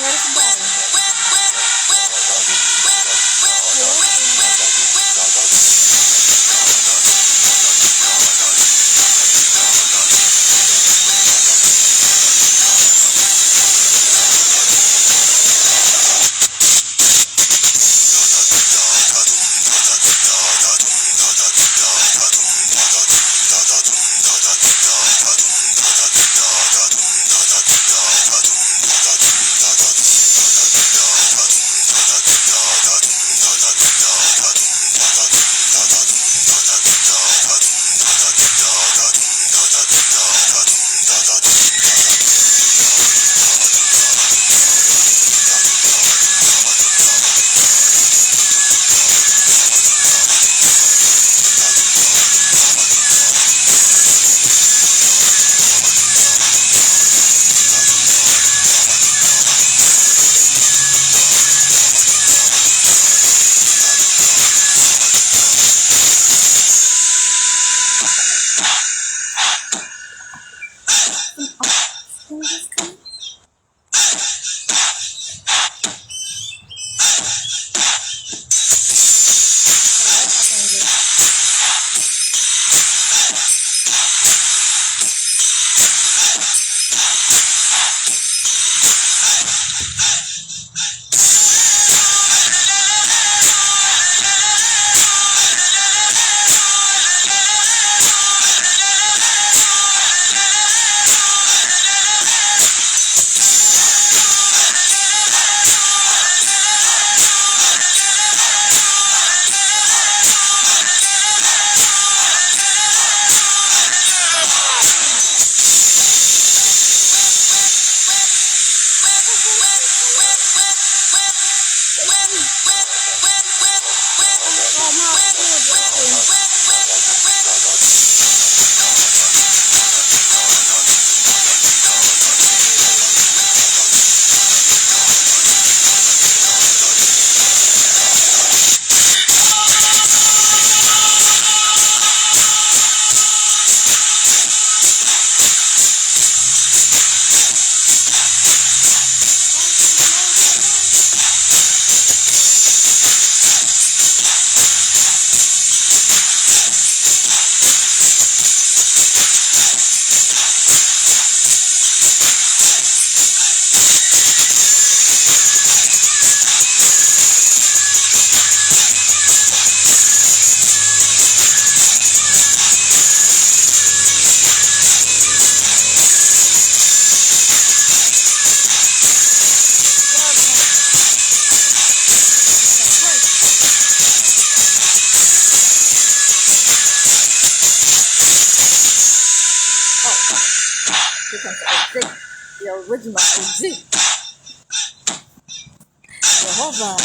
ready for ball. Here comes the OG, the original OG. Jehovah.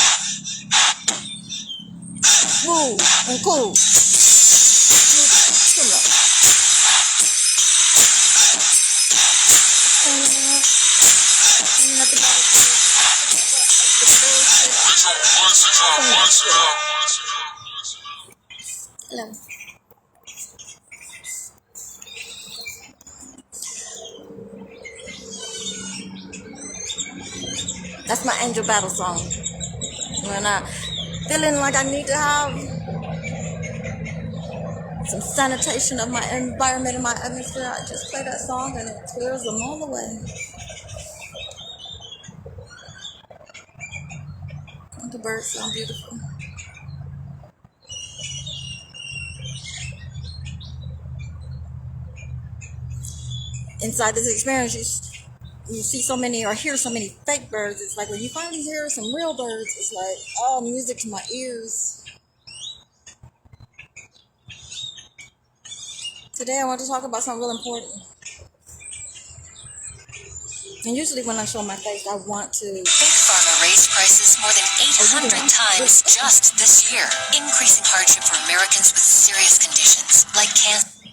Smooth and cool. Come on. Hello. That's my angel battle song. When I feeling like I need to have some sanitation of my environment and my atmosphere, I just play that song and it clears them all away. The birds sound beautiful. Inside this experience, you see so many or hear so many fake birds. It's like when you finally hear some real birds, it's like, oh, music to my ears. Today I want to talk about something real important. And usually when I show my face, I want to... Big Pharma raised prices more than 800 times just this year, increasing hardship for Americans with serious conditions like cancer.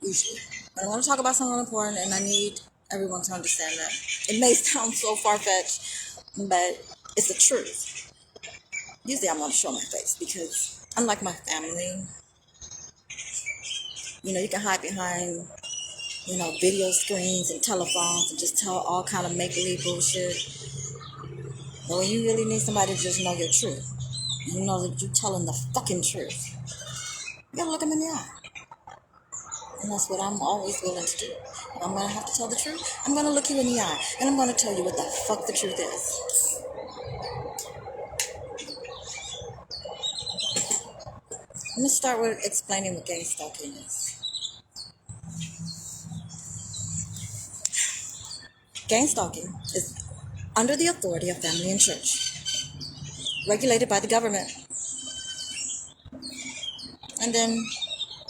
Usually. But I want to talk about something important, and I need everyone to understand that. It may sound so far-fetched, but it's the truth. Usually I'm going to show my face because unlike my family, you can hide behind, video screens and telephones and just tell all kind of make-believe bullshit. But when you really need somebody to just know your truth, you know that you're telling the fucking truth, you gotta look them in the eye. And that's what I'm always willing to do. If I'm gonna have to tell the truth, I'm gonna look you in the eye. And I'm gonna tell you what the fuck the truth is. I'm gonna start with explaining what gang stalking is. Gang stalking is under the authority of family and church, regulated by the government, and then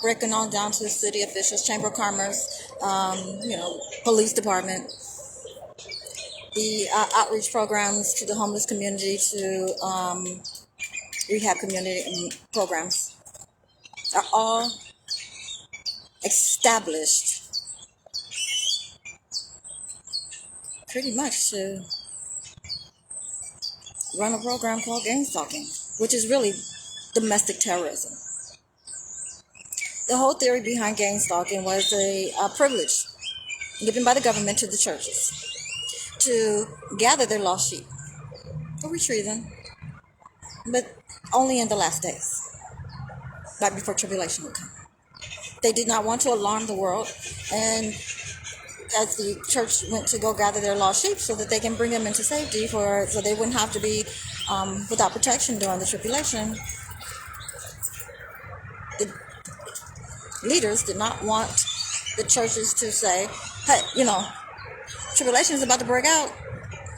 breaking on down to the city officials, chamber of commerce, police department, the outreach programs to the homeless community, to rehab community programs are all established pretty much to run a program called gang stalking, which is really domestic terrorism. The whole theory behind gang stalking was a privilege given by the government to the churches to gather their lost sheep or retrieve them, but only in the last days, right before tribulation would come. They did not want to alarm the world, and as the church went to go gather their lost sheep so that they can bring them into safety, so they wouldn't have to be without protection during the tribulation, the leaders did not want the churches to say, hey, tribulation is about to break out.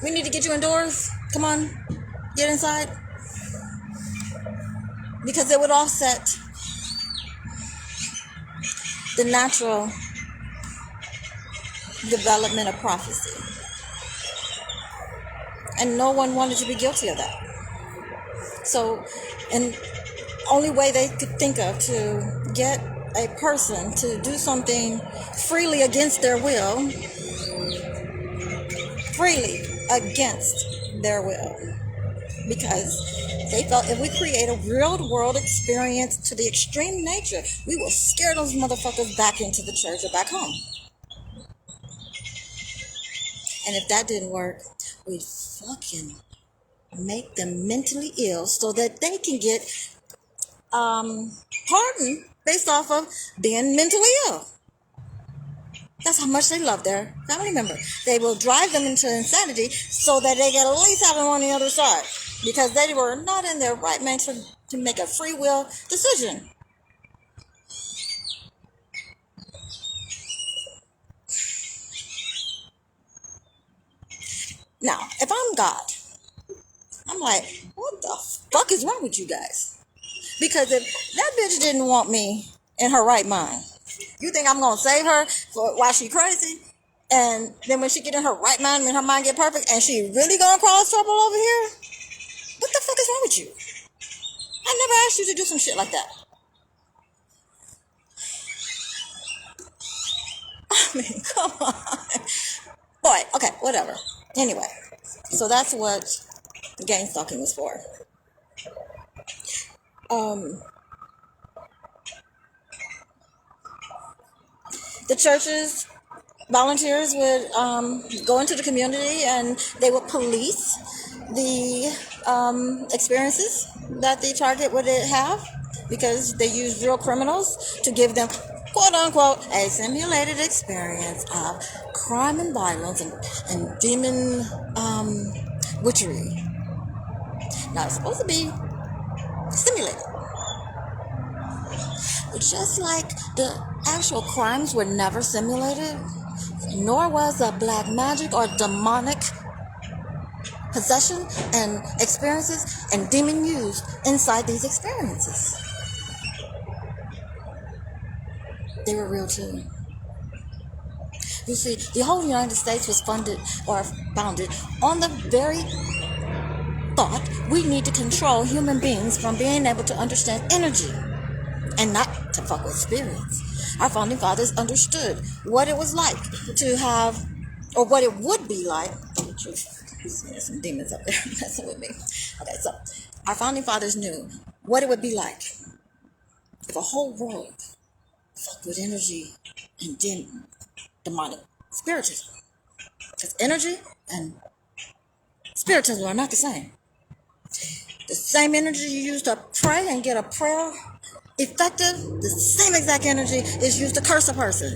We need to get you indoors. Come on, get inside. Because it would offset the natural development of prophecy. And no one wanted to be guilty of that. So, and only way they could think of to get a person to do something freely against their will, because they felt if we create a real world experience to the extreme nature, we will scare those motherfuckers back into the church or back home. And if that didn't work, we'd fucking make them mentally ill so that they can get pardoned based off of being mentally ill. That's how much they love their family member. They will drive them into insanity so that they can at least have them on the other side, because they were not in their right mind to make a free will decision. Now, if I'm God, I'm like, what the fuck is wrong with you guys? Because if that bitch didn't want me in her right mind, you think I'm going to save her while she crazy? And then when she get in her right mind, when her mind get perfect, and she really going to cause trouble over here? What the fuck is wrong with you? I never asked you to do some shit like that. I mean, come on. Boy, okay, whatever. Anyway, so that's what gang stalking was for. The churches, volunteers would go into the community and they would police the experiences that the target would have, because they use real criminals to give them, quote unquote, a simulated experience of crime and violence and demon witchery. Now, it's supposed to be simulated. But just like the actual crimes were never simulated, nor was a black magic or demonic possession and experiences and demon used inside these experiences. They were real too. You see, the whole United States was founded on the very thought we need to control human beings from being able to understand energy and not to fuck with spirits. Our founding fathers understood what it was like to have, or what it would be like. There's some demons up there messing with me. Okay, so our founding fathers knew what it would be like if a whole world fucked with energy and demonic spiritism. Because energy and spiritism are not the same. The same energy you use to pray and get a prayer effective, the same exact energy is used to curse a person.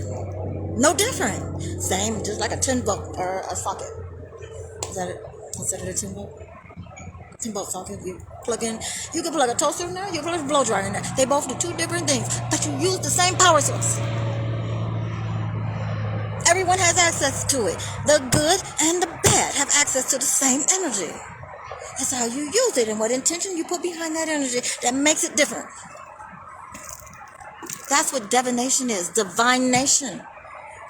No different. Same, just like a 10-volt or a socket. Is that it? Considered a 10-volt? 10-volt socket. You can plug a toaster in there, you plug a blow dryer in there. They both do two different things, but you use the same power source. Everyone has access to it. The good and the bad have access to the same energy. That's how you use it and what intention you put behind that energy that makes it different. That's what divination is, divination.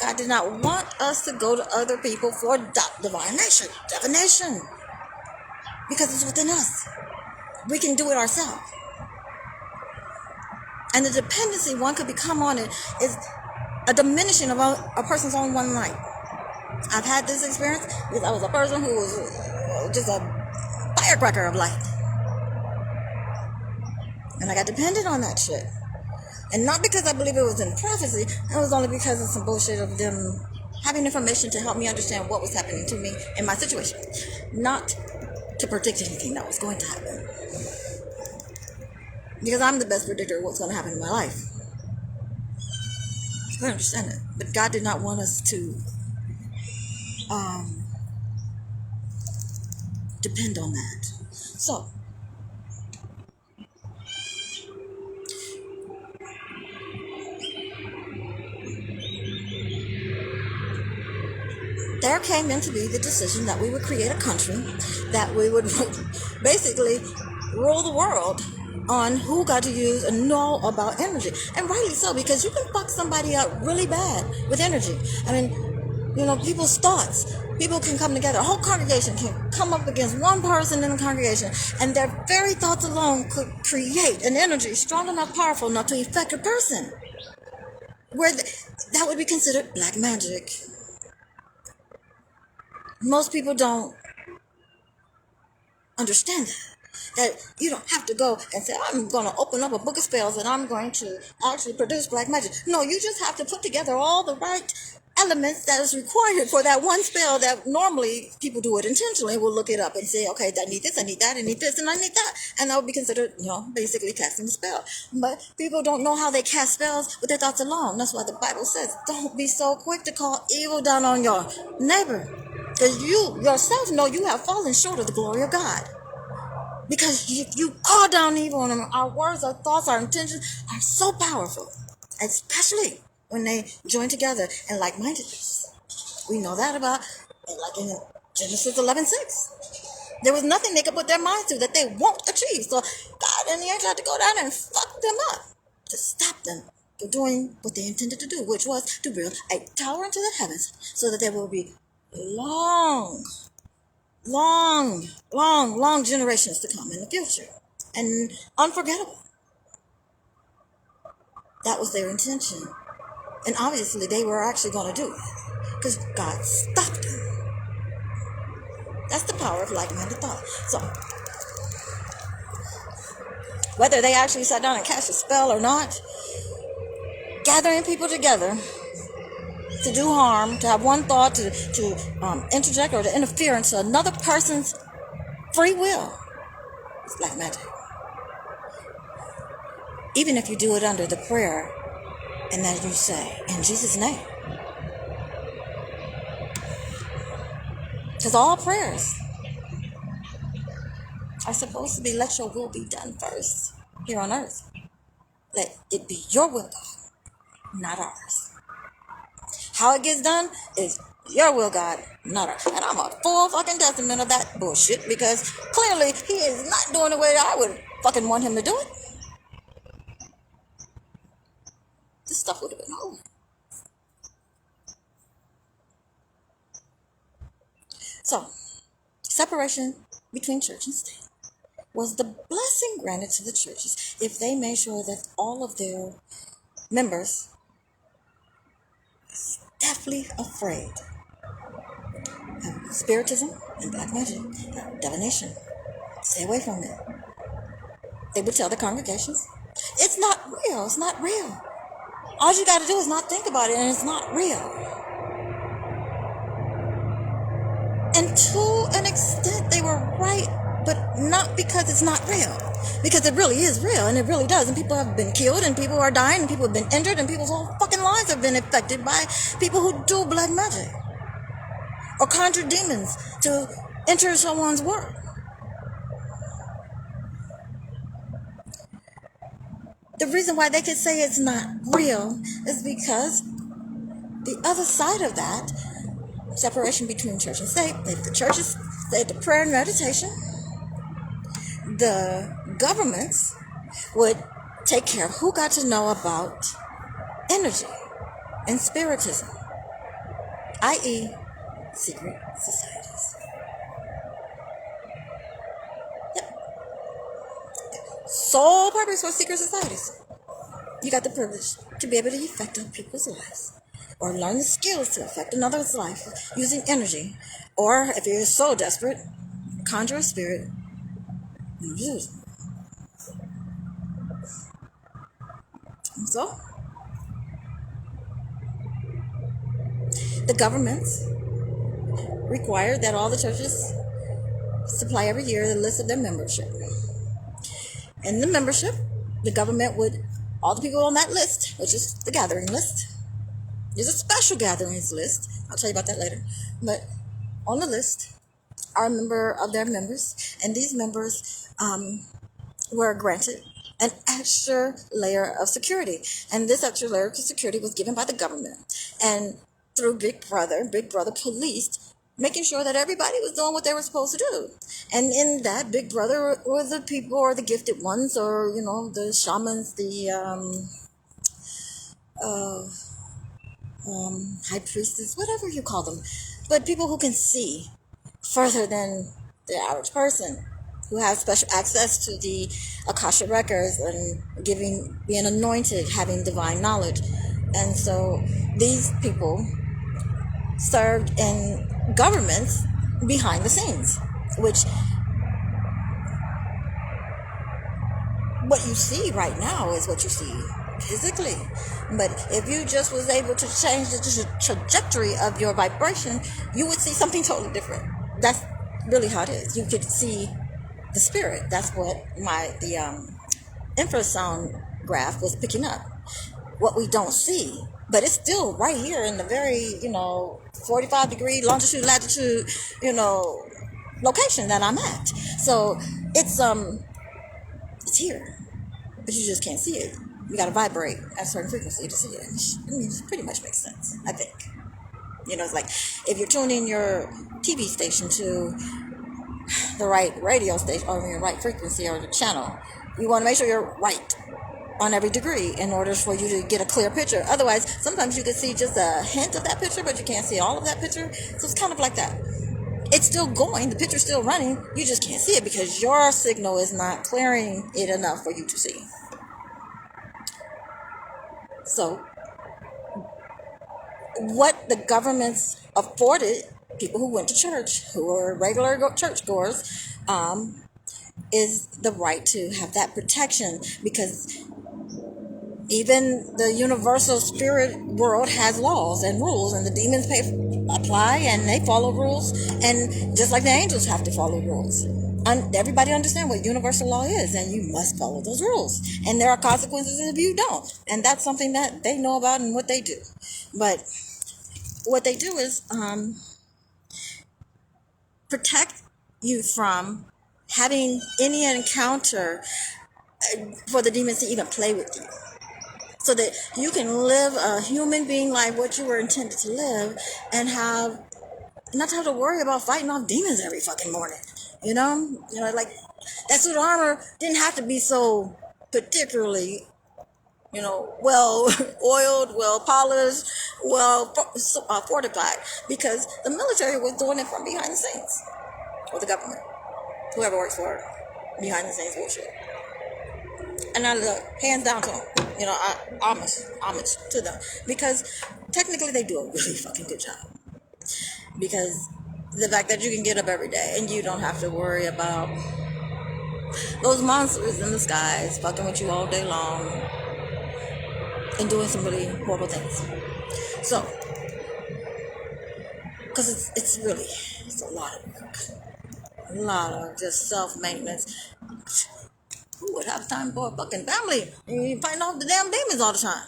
God did not want us to go to other people for divination, because it's within us. We can do it ourselves. And the dependency one could become on it is a diminishing of a person's own one light. I've had this experience because I was a person who was just a firecracker of light. And I got dependent on that shit. And not because I believe it was in prophecy, it was only because of some bullshit of them having information to help me understand what was happening to me in my situation. Not to predict anything that was going to happen. Because I'm the best predictor of what's going to happen in my life. I understand it. But God did not want us to depend on that. So, there came into be the decision that we would create a country, that we would basically rule the world on who got to use and know about energy. And rightly so, because you can fuck somebody up really bad with energy. I mean, people's thoughts. People can come together. A whole congregation can come up against one person in the congregation, and their very thoughts alone could create an energy strong enough, powerful enough to affect a person. That would be considered black magic. Most people don't understand that you don't have to go and say, I'm going to open up a book of spells and I'm going to actually produce black magic. No, you just have to put together all the right elements that is required for that one spell that normally people do it intentionally. Will look it up and say, okay, I need this, I need that, I need this, and I need that. And that would be considered, basically casting a spell. But people don't know how they cast spells with their thoughts alone. That's why the Bible says, don't be so quick to call evil down on your neighbor. Because you yourself know you have fallen short of the glory of God. Because you call down evil on them. Our words, our thoughts, our intentions are so powerful. Especially when they join together in like-mindedness. We know that about, like in Genesis 11:6. There was nothing they could put their minds to that they won't achieve. So God and the angel had to go down and fuck them up to stop them from doing what they intended to do, which was to build a tower into the heavens so that there will be long generations to come in the future. And unforgettable. That was their intention. And obviously they were actually going to do it. Because God stopped them. That's the power of like-minded thought. So, whether they actually sat down and cast a spell or not, gathering people together to do harm, to have one thought, to interject or to interfere into another person's free will, it's black magic. Even if you do it under the prayer and that you say, in Jesus' name. Because all prayers are supposed to be, let your will be done first here on earth. Let it be your will, God, not ours. How it gets done is your will, God, not ours. And I'm a full fucking testament of that bullshit, because clearly he is not doing the way I would fucking want him to do it. This stuff would have been over. So, separation between church and state was the blessing granted to the churches if they made sure that all of their members deathly afraid of spiritism and black magic, divination. Stay away from it. They would tell the congregations, it's not real, it's not real. All you got to do is not think about it, and it's not real. And to an extent, they were not because it's not real, because it really is real, and it really does, and people have been killed, and people are dying, and people have been injured, and people's whole fucking lives have been affected by people who do black magic or conjure demons to enter someone's world. The reason why they can say it's not real is because the other side of that separation between church and state, if the churches say the prayer and meditation, the governments would take care of who got to know about energy and spiritism, i.e., secret societies. Yep. Sole purpose for secret societies. You got the privilege to be able to affect other people's lives, or learn the skills to affect another's life using energy, or if you're so desperate, conjure a spirit and use it. And so, the governments require that all the churches supply every year the list of their membership. In the membership, the government would, all the people on that list, which is the gathering list, there's a special gatherings list, I'll tell you about that later, but on the list are a member of their members, and these members were granted an extra layer of security, and this extra layer of security was given by the government, and through Big Brother policed, making sure that everybody was doing what they were supposed to do. And in that, Big Brother were the people, or the gifted ones, or, you know, the shamans, the high priestess, whatever you call them, but people who can see further than the average person, who have special access to the Akasha records and being anointed, having divine knowledge. And so these people served in governments behind the scenes, which what you see right now is what you see physically. But if you just was able to change the trajectory of your vibration, you would see something totally different. That's really how it is. You could see the spirit. That's what the infrasound graph was picking up. What we don't see, but it's still right here in the very, 45-degree longitude, latitude, location that I'm at. So it's here, but you just can't see it. You got to vibrate at a certain frequency to see it. I mean, it pretty much makes sense, I think. It's like if you're tuning your TV station to the right radio station or your right frequency or the channel, you want to make sure you're right on every degree in order for you to get a clear picture. Otherwise, sometimes you can see just a hint of that picture, but you can't see all of that picture. So it's kind of like that. It's still going, the picture's still running, you just can't see it because your signal is not clearing it enough for you to see. So, what the governments afforded people who went to church, who were regular churchgoers, is the right to have that protection, because even the universal spirit world has laws and rules, and the demons apply and they follow rules, and just like the angels have to follow rules. And everybody understand what universal law is, and you must follow those rules, and there are consequences if you don't, and that's something that they know about and what they do. But what they do is protect you from having any encounter for the demons to even play with you, so that you can live a human being like what you were intended to live, and not have to worry about fighting off demons every fucking morning. Like that suit of armor didn't have to be so particularly, well oiled, well polished, well fortified, because the military was doing it from behind the scenes, or the government, whoever works for it, behind the scenes bullshit. And I look hands down to them, homage to them, because technically they do a really fucking good job. Because the fact that you can get up every day and you don't have to worry about those monsters in the skies fucking with you all day long and doing some really horrible things. So, because it's a lot of work. A lot of just self-maintenance. Who would have time for a fucking family? You fighting off the damn demons all the time.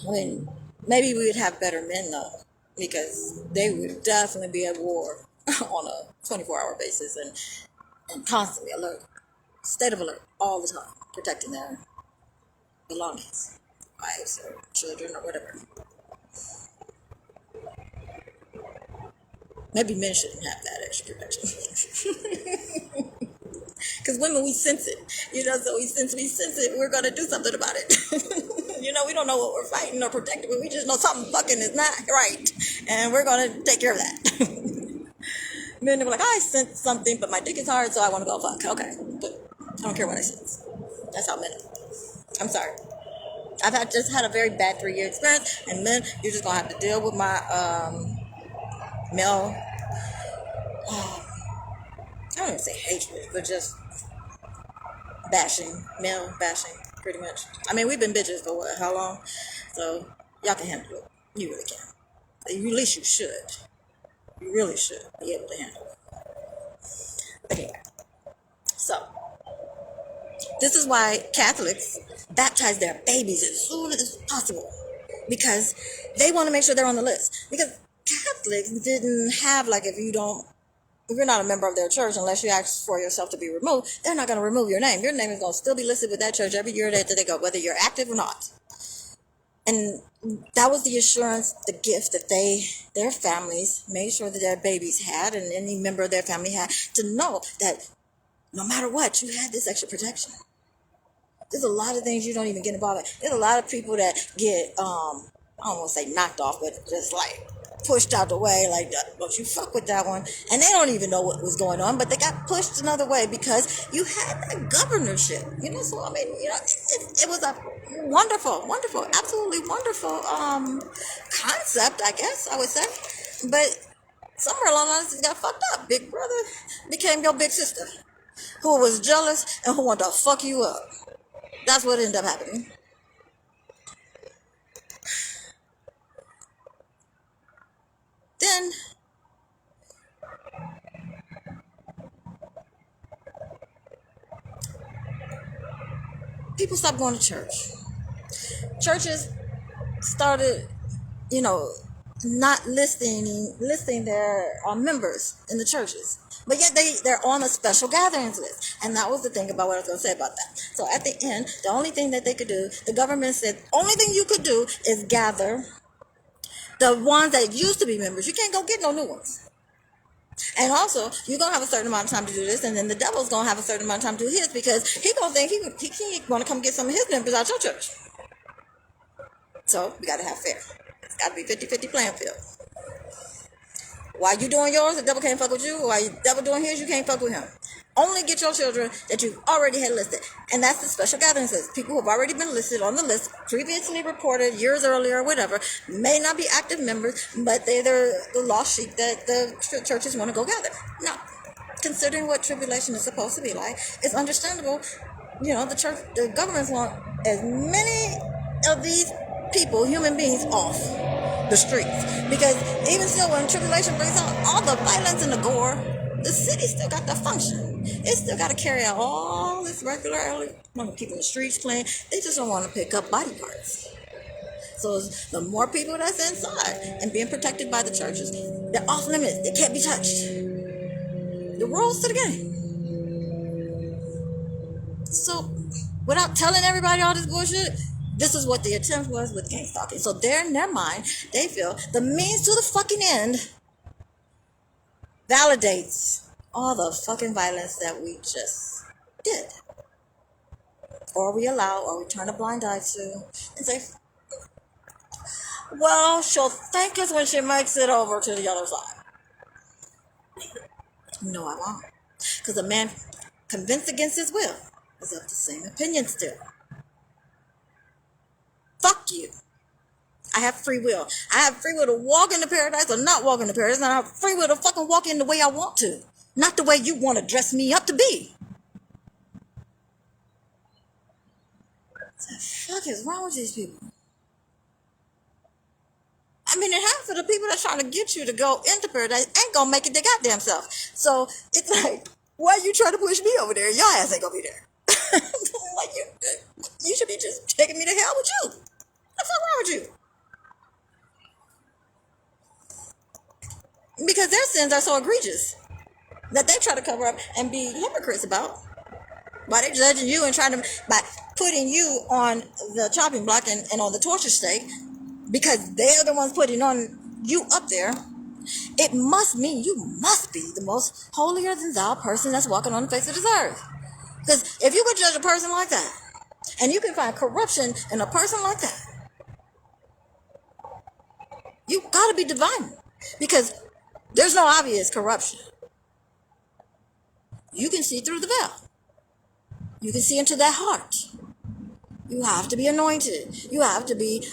I mean, maybe we would have better men though, because they would definitely be at war on a 24-hour basis and constantly alert, state of alert all the time, protecting their belongings, wives or children or whatever. Maybe men shouldn't have that extra protection. Because women, we sense it. So we sense it, we're going to do something about it. We don't know what we're fighting or protecting, but we just know something fucking is not right. And we're going to take care of that. Men are like, I sense something, but my dick is hard, so I want to go fuck. Okay. But I don't care what I sense. That's how men are. I'm sorry. Just had a very bad 3-year experience, and men, you're just going to have to deal with my male, I don't even say hatred, but just male bashing, pretty much. I mean, we've been bitches for what, how long? So, y'all can handle it. You really can. At least you should. You really should be able to handle it. But anyway, so, this is why Catholics baptize their babies as soon as possible. Because they want to make sure they're on the list. Because Catholics didn't have, if you're not a member of their church, unless you ask for yourself to be removed, they're not going to remove your name. Your name is going to still be listed with that church every year that they go, whether you're active or not. And that was the assurance, the gift that their families made sure that their babies had, and any member of their family had, to know that no matter what, you had this extra protection. There's a lot of things you don't even get involved in. There's a lot of people that get, I don't want to say knocked off, but just pushed out the way, don't you fuck with that one. And they don't even know what was going on, but they got pushed another way because you had that governorship. So I mean, it was a wonderful, absolutely wonderful concept, I guess I would say. But somewhere along the lines it got fucked up. Big brother became your big sister, who was jealous and who wanted to fuck you up. That's what ended up happening. Then people stopped going to church. Churches started, not listing their members in the churches. But yet they're on a special gatherings list. And that was the thing about what I was going to say about that. So at the end, the only thing that they could do, the government said, only thing you could do is gather the ones that used to be members. You can't go get no new ones. And also, you're going to have a certain amount of time to do this, and then the devil's going to have a certain amount of time to do his, because he's going to think he going to come get some of his members out your church. So, we got to have fair. It's got to be 50-50 playing field. While you doing yours, the devil can't fuck with you. While the devil doing his, you can't fuck with him. Only get your children that you've already had listed. And that's the special gatherings list. People who have already been listed on the list, previously reported years earlier or whatever, may not be active members, but they're the lost sheep that the churches want to go gather. Now, considering what tribulation is supposed to be like, it's understandable, the governments want as many of these people, human beings, off the streets. Because even still, when tribulation brings out all the violence and the gore, the city still got to function. It still got to carry out all this regularly, keeping the streets clean. They just don't want to pick up body parts. So the more people that's inside and being protected by the churches, they're off limits. They can't be touched. The rules to the game. So, without telling everybody all this bullshit, this is what the attempt was with gang stalking. So in their mind, they feel the means to the fucking end validates all the fucking violence that we just did. Or we allow, or we turn a blind eye to, and say, well, she'll thank us when she makes it over to the other side. No, I won't. Because a man convinced against his will is of the same opinion still. Fuck you. I have free will. I have free will to walk into paradise or not walk into paradise. And I have free will to fucking walk in the way I want to. Not the way you want to dress me up to be. What the fuck is wrong with these people? I mean, and half of the people that's trying to get you to go into paradise ain't gonna make it their goddamn self. So it's like, why you trying to push me over there? Your ass ain't gonna be there. Like you should be just taking me to hell with you. What's wrong with you? Because their sins are so egregious that they try to cover up and be hypocrites about. By they judging you and trying to, by putting you on the chopping block and on the torture stake, because they're the ones putting on you up there, it must mean you must be the most holier than thou person that's walking on the face of this earth. Because if you could judge a person like that, and you can find corruption in a person like that, you gotta be divine. Because there's no obvious corruption. You can see through the veil. You can see into that heart. You have to be anointed. You have to be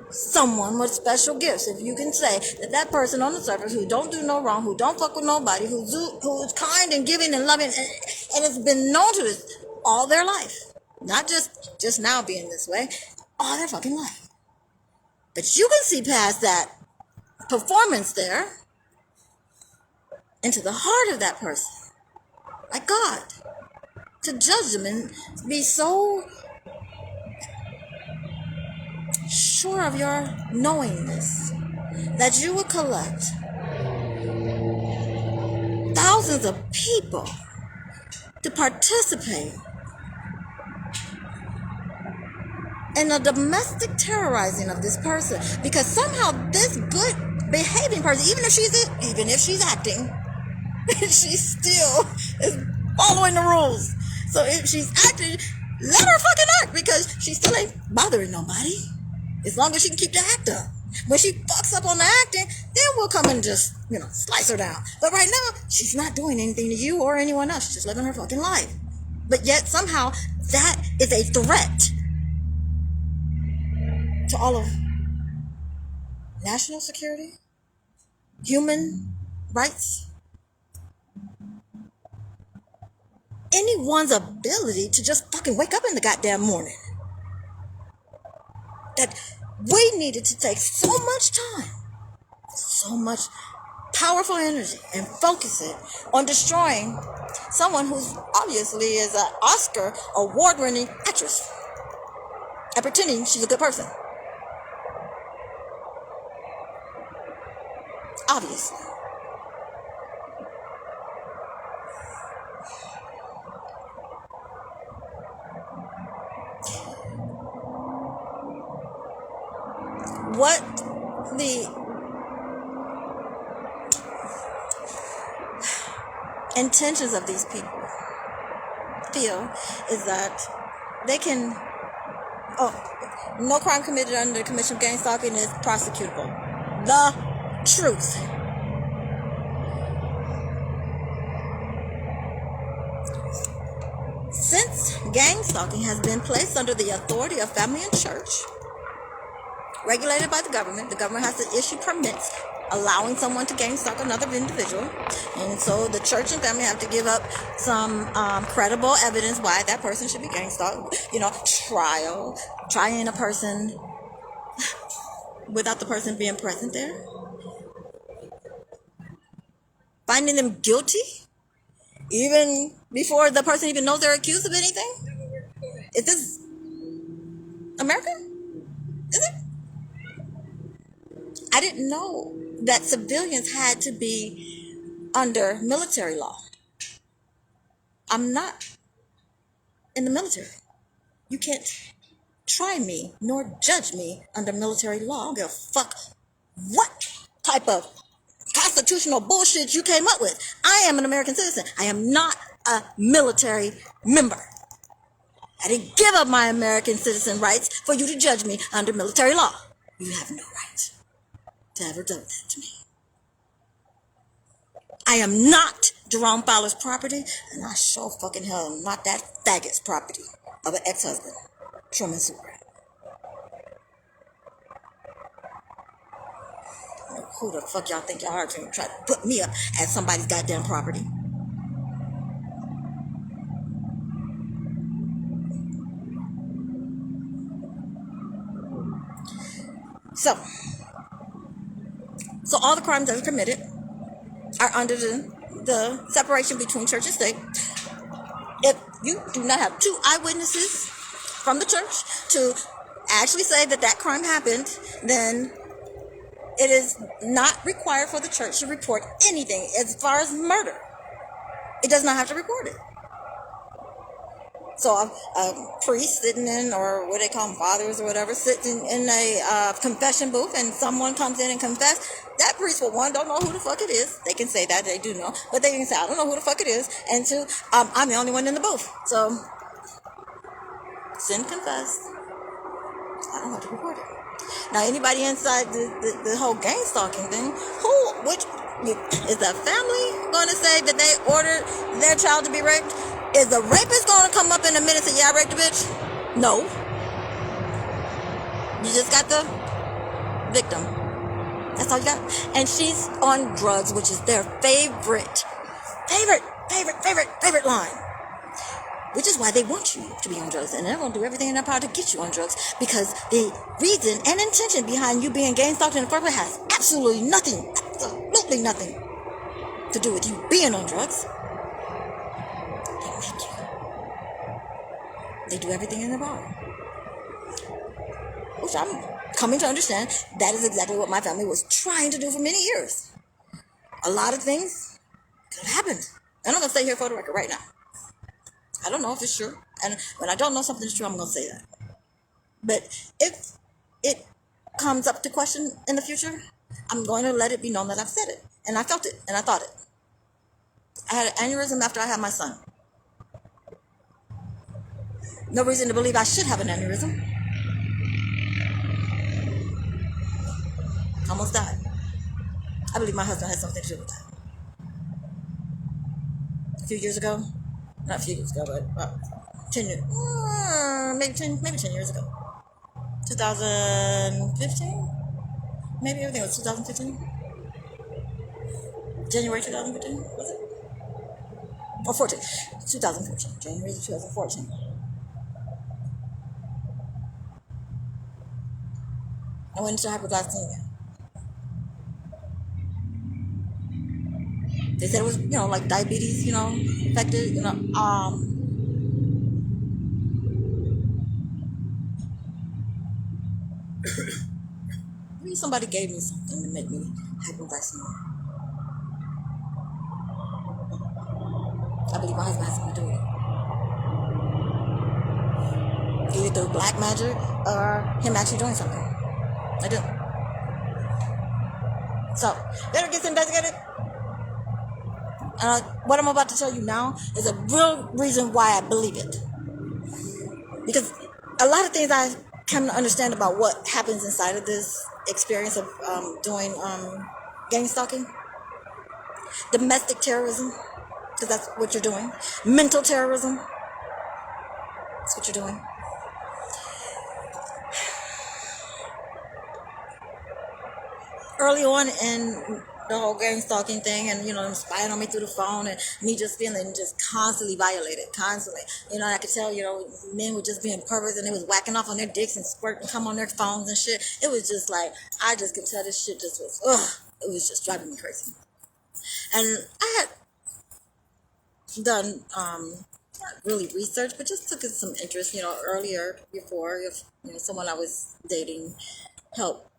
someone with special gifts. If you can say that that person on the surface who don't do no wrong, who don't fuck with nobody, who's kind and giving and loving, and it's been known to this all their life. Not just now being this way, all their fucking life. But you can see past that performance there into the heart of that person. Like God. To judge them and be so sure of your knowingness that you would collect thousands of people to participate in a domestic terrorizing of this person, because somehow this good behaving person, even if she's acting, she still is following the rules. So if she's acting, let her fucking act, because she still ain't bothering nobody. As long as she can keep the act up. When she fucks up on the acting, then we'll come and just, slice her down. But right now, she's not doing anything to you or anyone else. She's just living her fucking life. But yet somehow that is a threat to all of national security, human rights, anyone's ability to just fucking wake up in the goddamn morning. That we needed to take so much time, so much powerful energy, and focus it on destroying someone who's obviously is an Oscar award-winning actress and pretending she's a good person. Obviously. What the intentions of these people feel is that they can, no crime committed under the Commission of Gang Stalking is prosecutable. The truth. Since gang stalking has been placed under the authority of family and church, regulated by the government has to issue permits allowing someone to gang stalk another individual. And so the church and family have to give up some credible evidence why that person should be gang stalked. Trying a person without the person being present there. Finding them guilty even before the person even knows they're accused of anything. Is this American? Is it? I didn't know that civilians had to be under military law. I'm not in the military. You can't try me nor judge me under military law. I don't give a fuck what type of constitutional bullshit you came up with. I am an American citizen. I am not a military member. I didn't give up my American citizen rights for you to judge me under military law. You have no right to ever do that to me. I am not Jerome Fowler's property, and I sure fucking hell am not that faggot's property of an ex-husband, Truman Super. Who the fuck y'all think y'all are to try to put me up as somebody's goddamn property? So, So all the crimes that are committed are under the separation between church and state. If you do not have two eyewitnesses from the church to actually say that that crime happened, then it is not required for the church to report anything as far as murder. It does not have to report it. So a priest sitting in, or what they call them, fathers or whatever, sitting in a confession booth, and someone comes in and confess, that priest, for one, don't know who the fuck it is. They can say that, they do know, but they can say, I don't know who the fuck it is. And two, I'm the only one in the booth. So, sin confess. I don't have to report it. Now, anybody inside the whole gang stalking thing, which is the family going to say that they ordered their child to be raped? Is the rapist going to come up in a minute and say, yeah, I raped the bitch? No. You just got the victim. That's all you got. And she's on drugs, which is their favorite line. Which is why they want you to be on drugs. And they're going to do everything in their power to get you on drugs. Because the reason and intention behind you being gang stalked in the first place has absolutely nothing to do with you being on drugs. They make you. They do everything in their power. Which I'm coming to understand, that is exactly what my family was trying to do for many years. A lot of things could have happened. And I'm going to stay here for the record right now. I don't know if it's true. And when I don't know something is true, I'm going to say that. But if it comes up to question in the future, I'm going to let it be known that I've said it. And I felt it. And I thought it. I had an aneurysm after I had my son. No reason to believe I should have an aneurysm. Almost died. I believe my husband had something to do with that. A few years ago. Not a few years ago, but about 10 years. Maybe 10 years ago. 2015? Maybe everything was 2015? January 2015, was it? Or 14. 2014. January 2014. I went into hyperglycemia. They said it was, like diabetes, affected, maybe somebody gave me something to make me hypoglycemia. I believe my husband has something to do with it. Either through black magic or him actually doing something. I do. So, better get investigated. What I'm about to tell you now is a real reason why I believe it. Because a lot of things I come to understand about what happens inside of this experience of doing gang stalking. Domestic terrorism, because that's what you're doing. Mental terrorism, that's what you're doing. Early on in the whole gang stalking thing, and them spying on me through the phone, and me just feeling just constantly violated, constantly. I could tell, men were just being perverts, and they was whacking off on their dicks and squirting come on their phones and shit. It was just like, I just could tell this shit just was, it was just driving me crazy. And I had done, not really research, but just took some interest, earlier, before, if, someone I was dating helped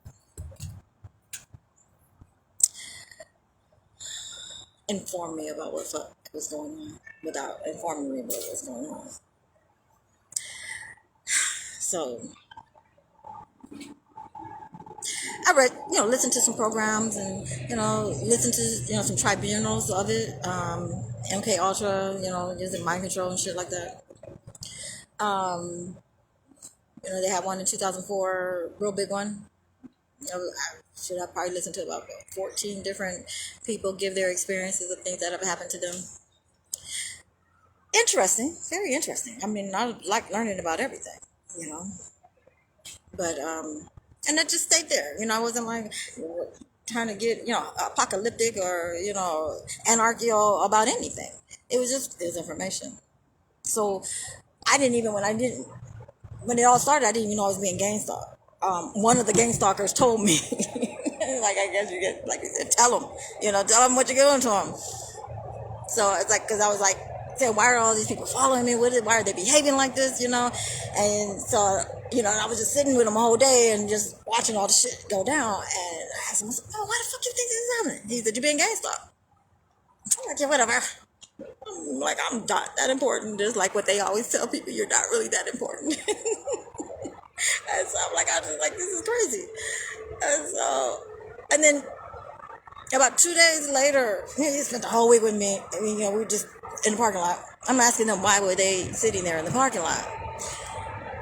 inform me about what was going on without informing me about what was going on. So I read, listened to some programs, and listened to some tribunals of it, MK Ultra, using mind control and shit like that. They had one in 2004, real big one. I probably listened to about 14 different people give their experiences of things that have happened to them. Interesting, very interesting. I mean, I like learning about everything, But, and I just stayed there. I wasn't like trying to get, apocalyptic or, anarchical about anything. It was information. So I didn't even, when it all started, I didn't even know I was being gang stalked. One of the gang stalkers told me, Like, I guess you get, like you said, tell them, tell them what you're doing to them. So it's like, because I was like, said, why are all these people following me? Why are they behaving like this? And so, I was just sitting with them the whole day and just watching all the shit go down. And I asked him, I said, oh, why the fuck you think this is happening? He said, you're being gangsta. I'm like, yeah, whatever. I'm like, I'm not that important. Just like what they always tell people, you're not really that important. And so I'm like, I just like, this is crazy. And then about 2 days later, he spent the whole week with me. I mean, we were just in the parking lot. I'm asking them why were they sitting there in the parking lot.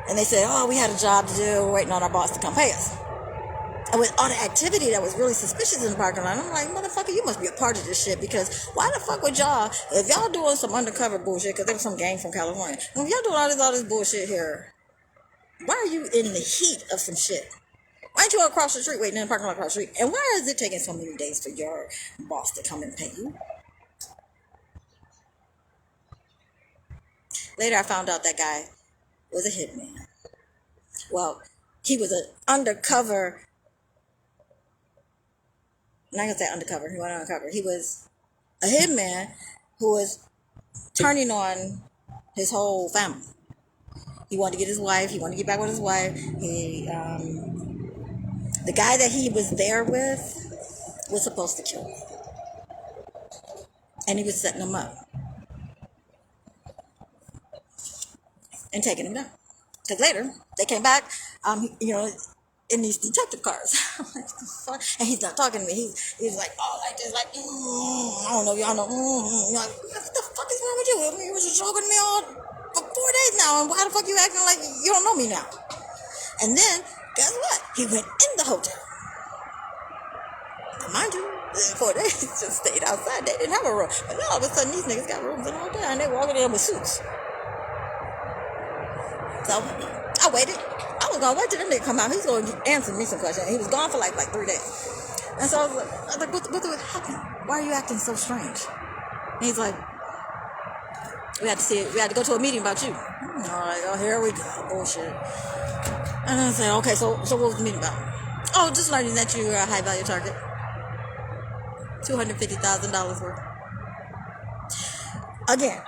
And they said, oh, we had a job to do. We're waiting on our boss to come pay us. And with all the activity that was really suspicious in the parking lot, I'm like, motherfucker, you must be a part of this shit, because why the fuck would y'all, if y'all doing some undercover bullshit, because there was some gang from California, if y'all doing all this bullshit here, why are you in the heat of some shit? Why aren't you across the street waiting in the parking lot across the street? And why is it taking so many days for your boss to come and pay you? Later, I found out that guy was a hitman. Well, he was an undercover. I'm not gonna say undercover. He went undercover. He was a hitman who was turning on his whole family. He wanted to get his wife. He wanted to get back with his wife. The guy that he was there with was supposed to kill him, and he was setting him up and taking him down. Because later they came back, in these detective cars. I'm like, what the fuck? And he's not talking to me. He's like, oh, like this, like, I don't know, y'all know. You're like, what the fuck is wrong with you? I mean, you were just talking to me all for 4 days now, and why the fuck you acting like you don't know me now? And then, guess what? He went in the hotel. Now, mind you, 4 days just stayed outside. They didn't have a room. But now all of a sudden, these niggas got rooms in the hotel, and they walking in with suits. So I waited. I was gonna wait till them nigga come out. He's gonna answer me some questions. He was gone for like 3 days. And so I was like, what happened? Why are you acting so strange? And he's like, we had to go to a meeting about you. All right, oh, here we go. Bullshit. And I said, okay, so what was the meeting about? Oh, just learning that you're a high value target. $250,000 worth. Again,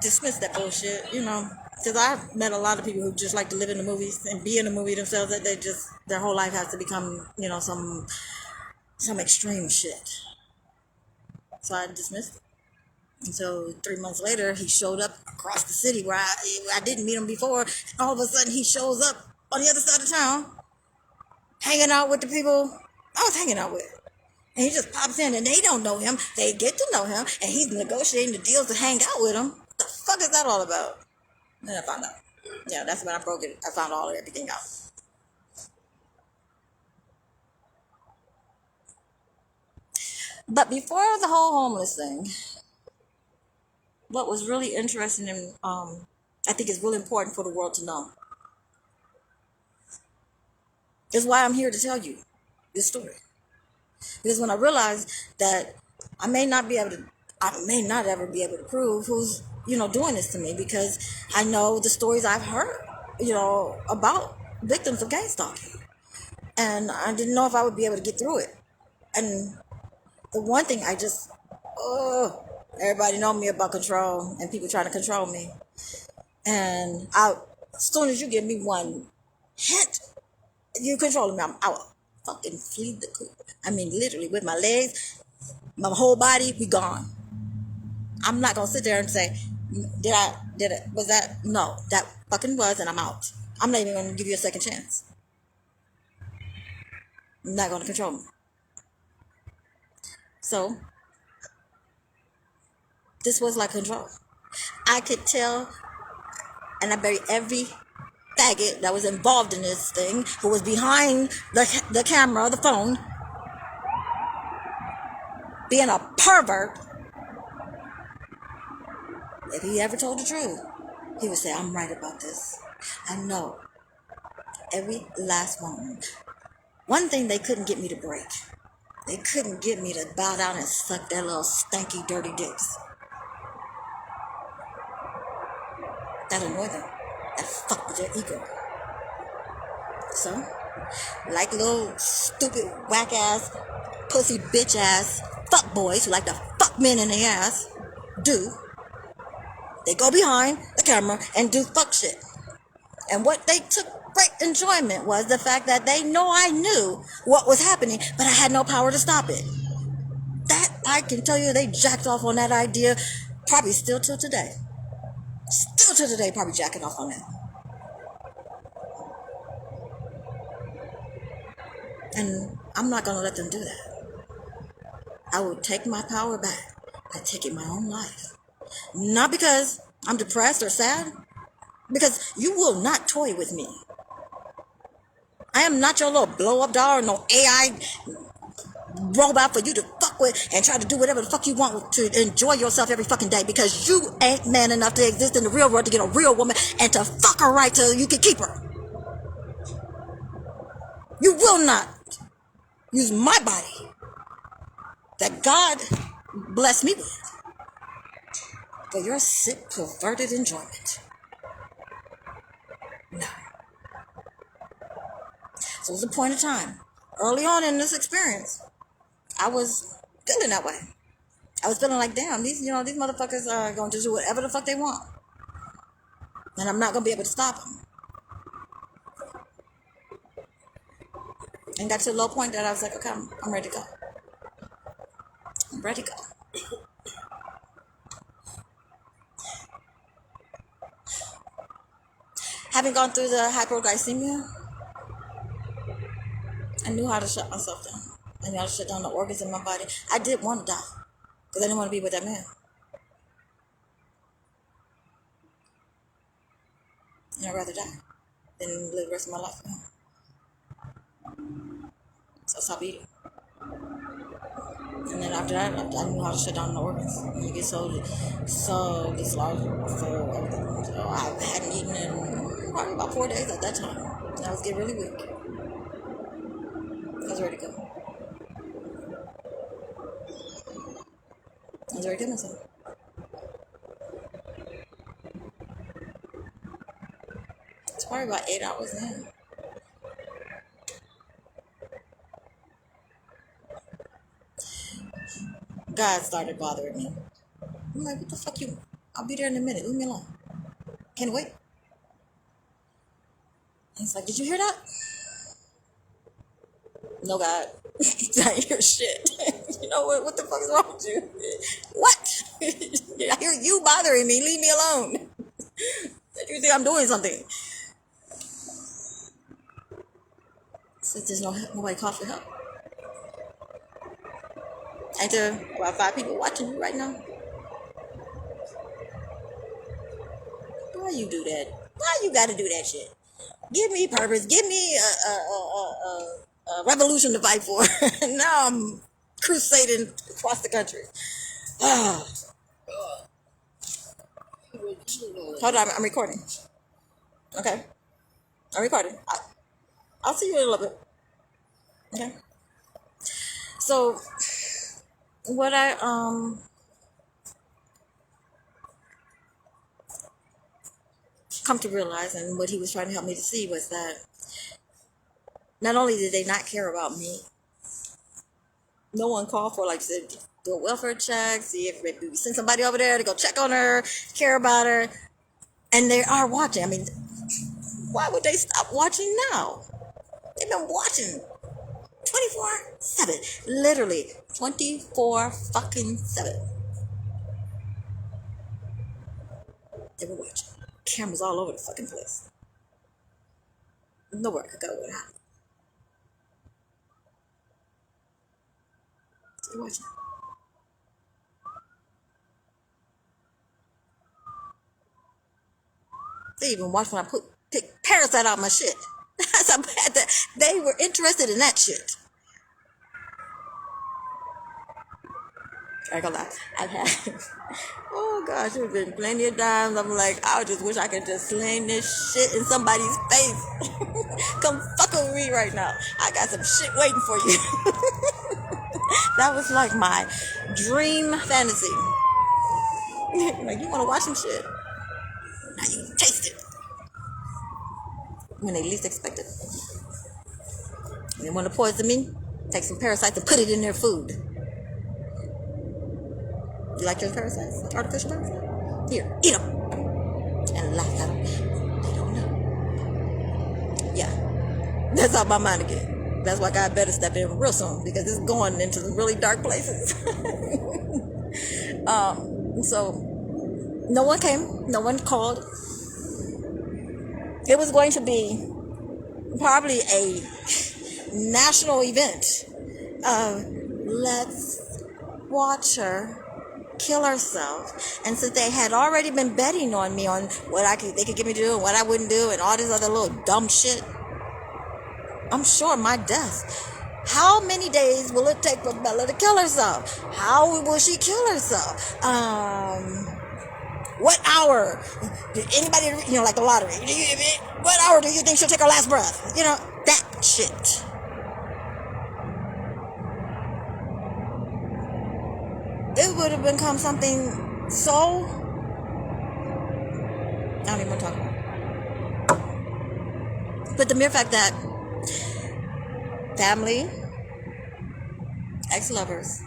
dismiss that bullshit, because I've met a lot of people who just like to live in the movies and be in the movie themselves, that their whole life has to become, some extreme shit. So I dismissed it. And so 3 months later, he showed up across the city where I didn't meet him before. And all of a sudden, he shows up on the other side of town, hanging out with the people I was hanging out with. And he just pops in, and they don't know him. They get to know him, and he's negotiating the deals to hang out with him. What the fuck is that all about? And then I found out. Yeah, that's when I broke it. I found everything out. But before the whole homeless thing, what was really interesting and I think is really important for the world to know is why I'm here to tell you this story. Because when I realized that I may not ever be able to prove who's, doing this to me, because I know the stories I've heard, about victims of gang stalking. And I didn't know if I would be able to get through it. And the one thing everybody know me about control and people trying to control me. And as soon as you give me one hint, you controlling me, I will fucking flee the coop. I mean, literally, with my legs, my whole body, we gone. I'm not gonna sit there and say, was that? No, that fucking was, and I'm out. I'm not even gonna give you a second chance. You're not gonna control me. So, this was like control. I could tell, and I buried every faggot that was involved in this thing, who was behind the camera, the phone, being a pervert. If he ever told the truth, he would say, I'm right about this. I know every last one. One thing they couldn't get me to break. They couldn't get me to bow down and suck their little stanky, dirty dicks. That annoyed them. That fucked with their ego. So, like little stupid whack ass, pussy bitch ass fuck boys who like to fuck men in the ass do. They go behind the camera and do fuck shit. And what they took great enjoyment was the fact that they know I knew what was happening, but I had no power to stop it. That, I can tell you, they jacked off on that idea, probably still till today. Still till today, probably jacking off on that. And I'm not going to let them do that. I will take my power back by taking my own life. Not because I'm depressed or sad, because you will not toy with me. I am not your little blow-up doll or no AI robot for you to fuck with and try to do whatever the fuck you want to enjoy yourself every fucking day, because you ain't man enough to exist in the real world to get a real woman and to fuck her right till you can keep her. You will not use my body that God blessed me with for your sick, perverted enjoyment. No. So it was a point of time. Early on in this experience, I was feeling that way. I was feeling like, damn, these motherfuckers are going to do whatever the fuck they want. And I'm not going to be able to stop them. And got to a low point that I was like, okay, I'm ready to go. I'm ready to go. Having gone through the hypoglycemia, I knew how to shut myself down. I knew how to shut down the organs in my body. I did want to die because I didn't want to be with that man. And I'd rather die than live the rest of my life with him. So I stopped eating. And then after that, I knew how to shut down the organs. And you get so disloyal. So I hadn't eaten in probably about 4 days at that time. And I was getting really weak. I was ready to go. I was ready to kill myself. It's probably about 8 hours in. God started bothering me. I'm like, what the fuck you? I'll be there in a minute. Leave me alone. Can't wait. And he's like, did you hear that? No, God. I didn't hear shit. You know what the fuck is wrong with you? What? I hear you bothering me. Leave me alone. You think I'm doing something? Since there's nobody called for help. Ain't there about 5 people watching you right now? Why you do that? Why you gotta do that shit? Give me purpose. Give me a revolution to fight for. Now I'm crusading across the country. Hold on, I'm recording. Okay, I'm recording. I'll see you in a little bit. Okay. So, what I come to realize, and what he was trying to help me to see, was that not only did they not care about me, no one called for, like, said, do a welfare check, see if maybe we send somebody over there to go check on her, care about her, and they are watching. I mean, why would they stop watching now? They've been watching 24/7, literally 24/7. They were watching. Cameras all over the fucking place. Nowhere I could go without. They're watching. They even watched when I pick Parasite out my shit. That's how bad that they were interested in that shit. I ain't gonna lie. I've had, oh gosh, there's been plenty of times I'm like, I just wish I could just sling this shit in somebody's face. Come fuck with me right now. I got some shit waiting for you. That was like my dream fantasy. Like, you wanna watch some shit? Now you taste it. When they least expect it. You want to poison me? Take some parasites and put it in their food. You like those parasites? Artificial parasites? Here, eat them. And laugh at them. They don't know. Yeah. That's how my mind again. That's why God better step in real soon, because it's going into some really dark places. So no one came. No one called. It was going to be probably a national event of let's watch her kill herself. And since they had already been betting on me on what they could get me to do and what I wouldn't do and all this other little dumb shit, I'm sure my death. How many days will it take for Bella to kill herself? How will she kill herself? What hour? Anybody, like the lottery? What hour do you think she'll take her last breath? That shit. It would have become something so... I don't even want to talk about it. But the mere fact that family, ex-lovers,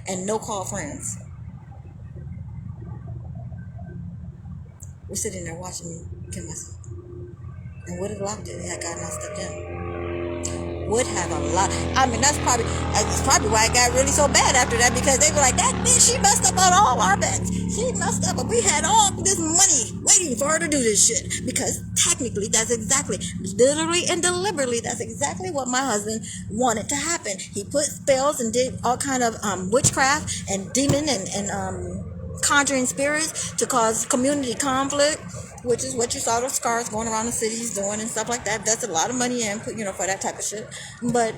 and no-call friends were sitting there watching me kill myself. And would have locked it had God not stepped in. Would have a lot. That's probably why it got really so bad after that, because they were like, that bitch, she messed up on all our bets. She messed up, but we had all this money waiting for her to do this shit. Because technically, literally and deliberately, that's exactly what my husband wanted to happen. He put spells and did all kind of witchcraft and demon and conjuring spirits to cause community conflict, which is what you saw the scars going around the cities doing and stuff like that. That's a lot of money in, for that type of shit. But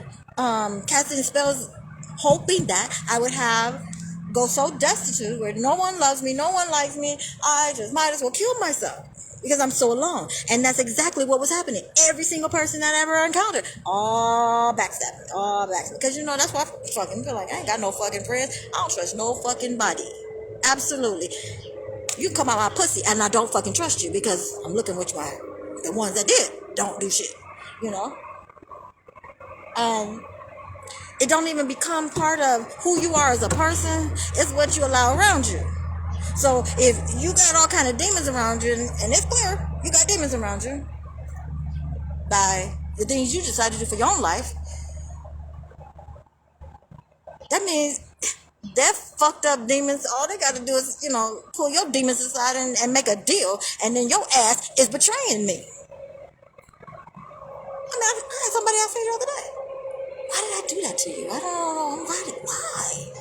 casting spells, hoping that I would go so destitute where no one loves me, no one likes me, I just might as well kill myself because I'm so alone. And that's exactly what was happening. Every single person that I ever encountered, all backstabbing. Because that's why I fucking feel like I ain't got no fucking friends. I don't trust no fucking body. Absolutely. You come out my pussy and I don't fucking trust you because I'm looking with the ones that did don't do shit, and it don't even become part of who you are as a person. It's what you allow around you. So if you got all kind of demons around you, and it's clear you got demons around you by the things you decide to do for your own life, that means they're fucked up demons. All they got to do is, pull your demons aside and make a deal, and then your ass is betraying me. I had somebody ask me the other day, why did I do that to you? I don't know. Why?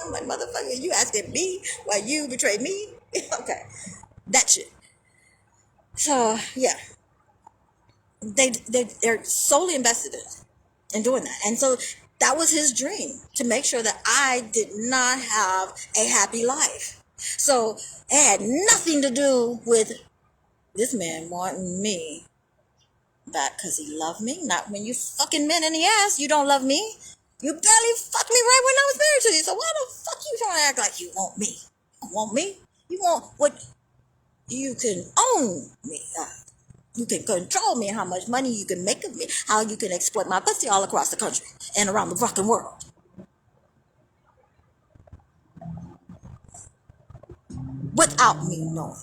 I'm like, motherfucker, you asking me why you betrayed me? Okay. That shit. So, yeah. They're solely invested in doing that. And so that was his dream, to make sure that I did not have a happy life. So it had nothing to do with this man wanting me back because he loved me. Not when you fucking men in the ass, you don't love me. You barely fucked me right when I was married to you. So why the fuck you trying to act like you want me? You want me? You want what? You can own me. You can control me, how much money you can make of me, how you can exploit my pussy all across the country and around the fucking world. Without me knowing.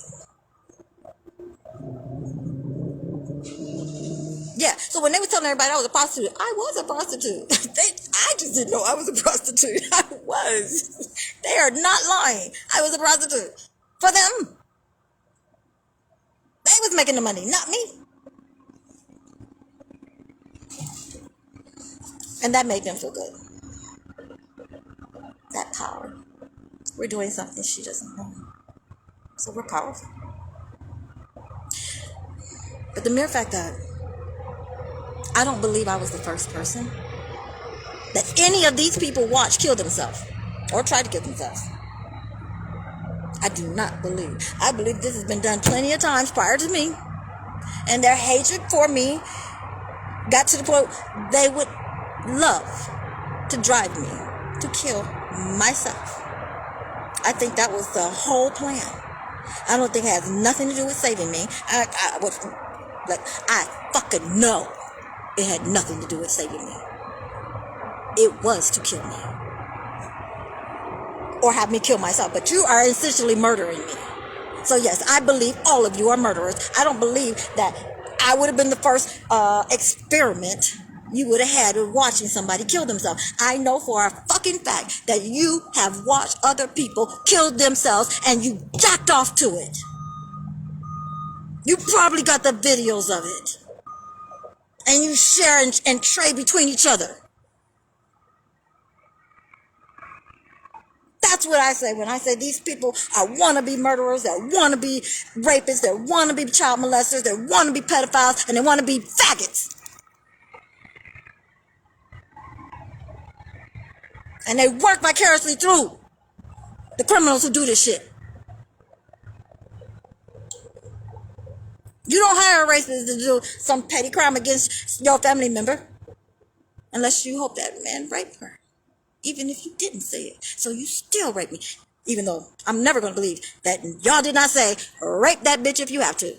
Yeah, so when they were telling everybody I was a prostitute, I was a prostitute. I just didn't know I was a prostitute. I was. They are not lying. I was a prostitute. For them. They was making the money, not me. And that made them feel good. That power. We're doing something she doesn't know. So we're powerful. But the mere fact that I don't believe I was the first person that any of these people watched kill themselves or tried to kill themselves. I do not believe. I believe this has been done plenty of times prior to me. And their hatred for me got to the point they would love to drive me to kill myself. I think that was the whole plan. I don't think it has nothing to do with saving me. I fucking know it had nothing to do with saving me. It was to kill me. Or have me kill myself. But you are essentially murdering me. So yes, I believe all of you are murderers. I don't believe that I would have been the first experiment you would have had with watching somebody kill themselves. I know for a fucking fact that you have watched other people kill themselves and you jacked off to it. You probably got the videos of it. And you share and trade between each other. That's what I say when I say these people are wannabe murderers, that want to be rapists, that want to be child molesters, that want to be pedophiles, and they want to be faggots. And they work vicariously through the criminals who do this shit. You don't hire a rapist to do some petty crime against your family member unless you hope that man raped her. Even if you didn't say it. So you still rape me. Even though I'm never going to believe that y'all did not say, rape that bitch if you have to.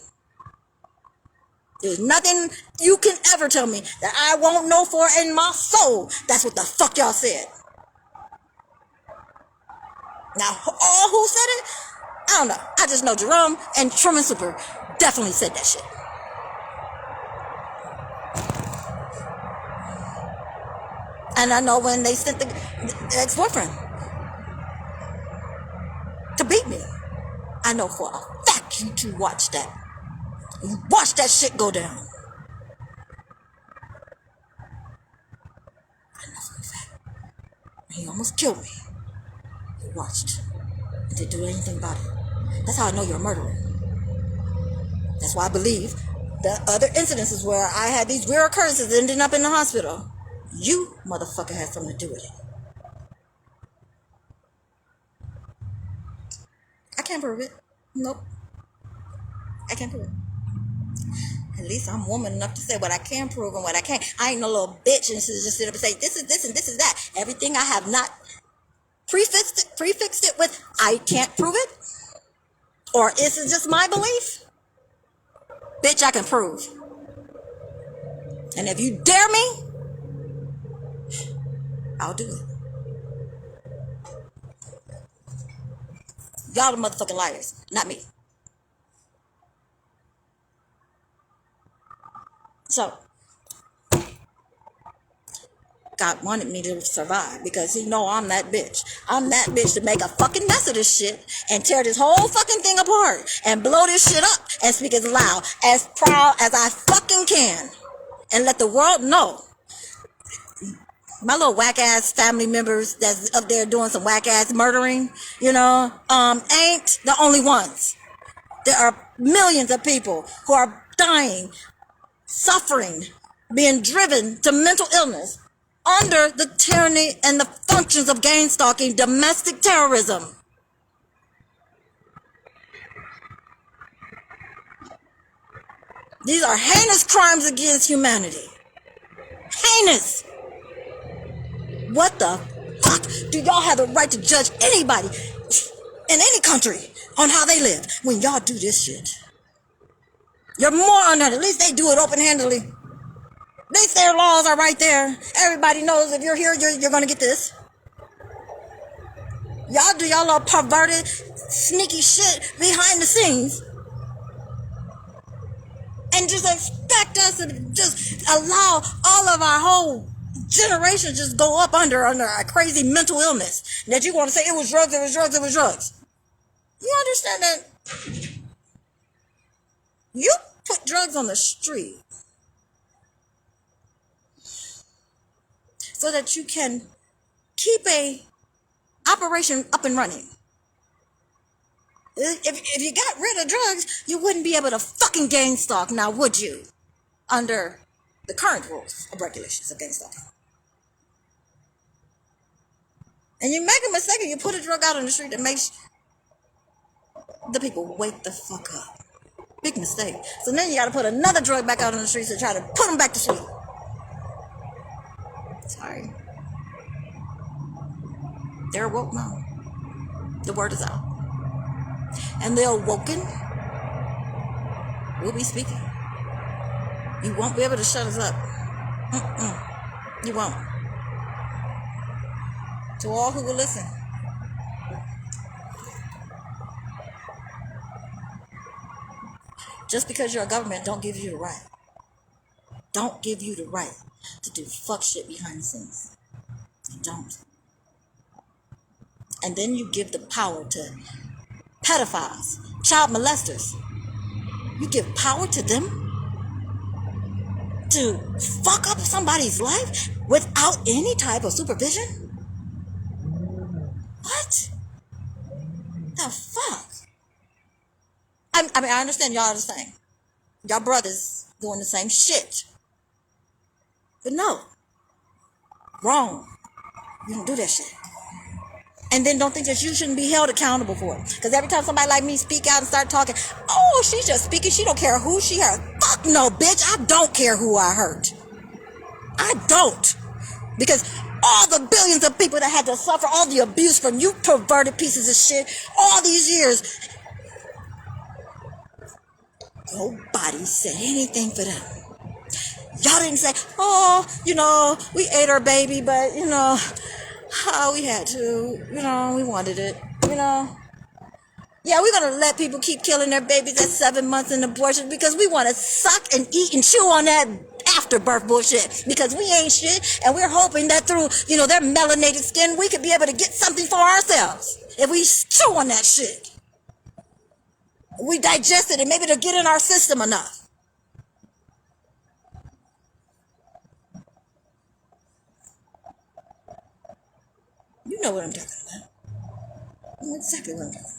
There's nothing you can ever tell me that I won't know for in my soul. That's what the fuck y'all said. Now, all who said it, I don't know. I just know Jerome and Truman Super definitely said that shit. And I know when they sent the ex-boyfriend to beat me, I know for a fact you two watched that. You watched that shit go down. I know for a fact. He almost killed me. You watched. And didn't do anything about it. That's how I know you're a murderer. That's why I believe the other incidences where I had these weird occurrences ending up in the hospital, you motherfucker had something to do with it. I can't prove it. Nope. I can't prove it. At least I'm woman enough to say what I can prove and what I can't. I ain't no little bitch and just sit up and say this is this and this is that. Everything I have not prefixed it with I can't prove it. Or is it just my belief? Bitch, I can prove. And if you dare me, I'll do it. Y'all the motherfucking liars, not me. So, God wanted me to survive because he know I'm that bitch. I'm that bitch to make a fucking mess of this shit and tear this whole fucking thing apart and blow this shit up and speak as loud, as proud as I fucking can and let the world know. My little whack ass family members that's up there doing some whack ass murdering, ain't the only ones. There are millions of people who are dying, suffering, being driven to mental illness under the tyranny and the functions of gang stalking, domestic terrorism. These are heinous crimes against humanity. Heinous. What the fuck do y'all have the right to judge anybody in any country on how they live when y'all do this shit? You're more under it. At least they do it open-handedly. At least their laws are right there. Everybody knows if you're here, you're going to get this. Y'all do y'all little perverted, sneaky shit behind the scenes. And just expect us to just allow all of our whole generation just go up under a crazy mental illness. That you want to say it was drugs, it was drugs, it was drugs. You understand that? You put drugs on the street so that you can keep a operation up and running. If you got rid of drugs, you wouldn't be able to fucking gang stalk now, would you? Under the current rules of regulations of gang stalking. And you make a mistake and you put a drug out on the street that makes the people wake the fuck up. Big mistake. So then you got to put another drug back out on the streets and try to put them back to sleep. Sorry. They're woke now. The word is out. and they're awoken, we'll be speaking. You won't be able to shut us up. You won't. To all who will listen, just because you're a government don't give you the right. Don't give you the right to do fuck shit behind the scenes. You don't. And then you give the power to pedophiles, child molesters. You give power to them to fuck up somebody's life without any type of supervision? What the fuck? I mean, I understand y'all are the same. Y'all brothers doing the same shit. But no. Wrong. You don't do that shit. And then don't think that you shouldn't be held accountable for it. Because every time somebody like me speak out and start talking, oh, she's just speaking. She don't care who she hurt. Fuck no, bitch. I don't care who I hurt. I don't. Because all the billions of people that had to suffer all the abuse from you perverted pieces of shit all these years, nobody said anything for them. Y'all didn't say, oh, we ate our baby, but, we had to, we wanted it, Yeah, we're going to let people keep killing their babies at 7 months in abortion because we want to suck and eat and chew on that afterbirth bullshit because we ain't shit, and we're hoping that through, their melanated skin, we could be able to get something for ourselves if we chew on that shit. We digest it and maybe it'll get in our system enough. You know what I'm talking about. You know exactly what I'm talking about.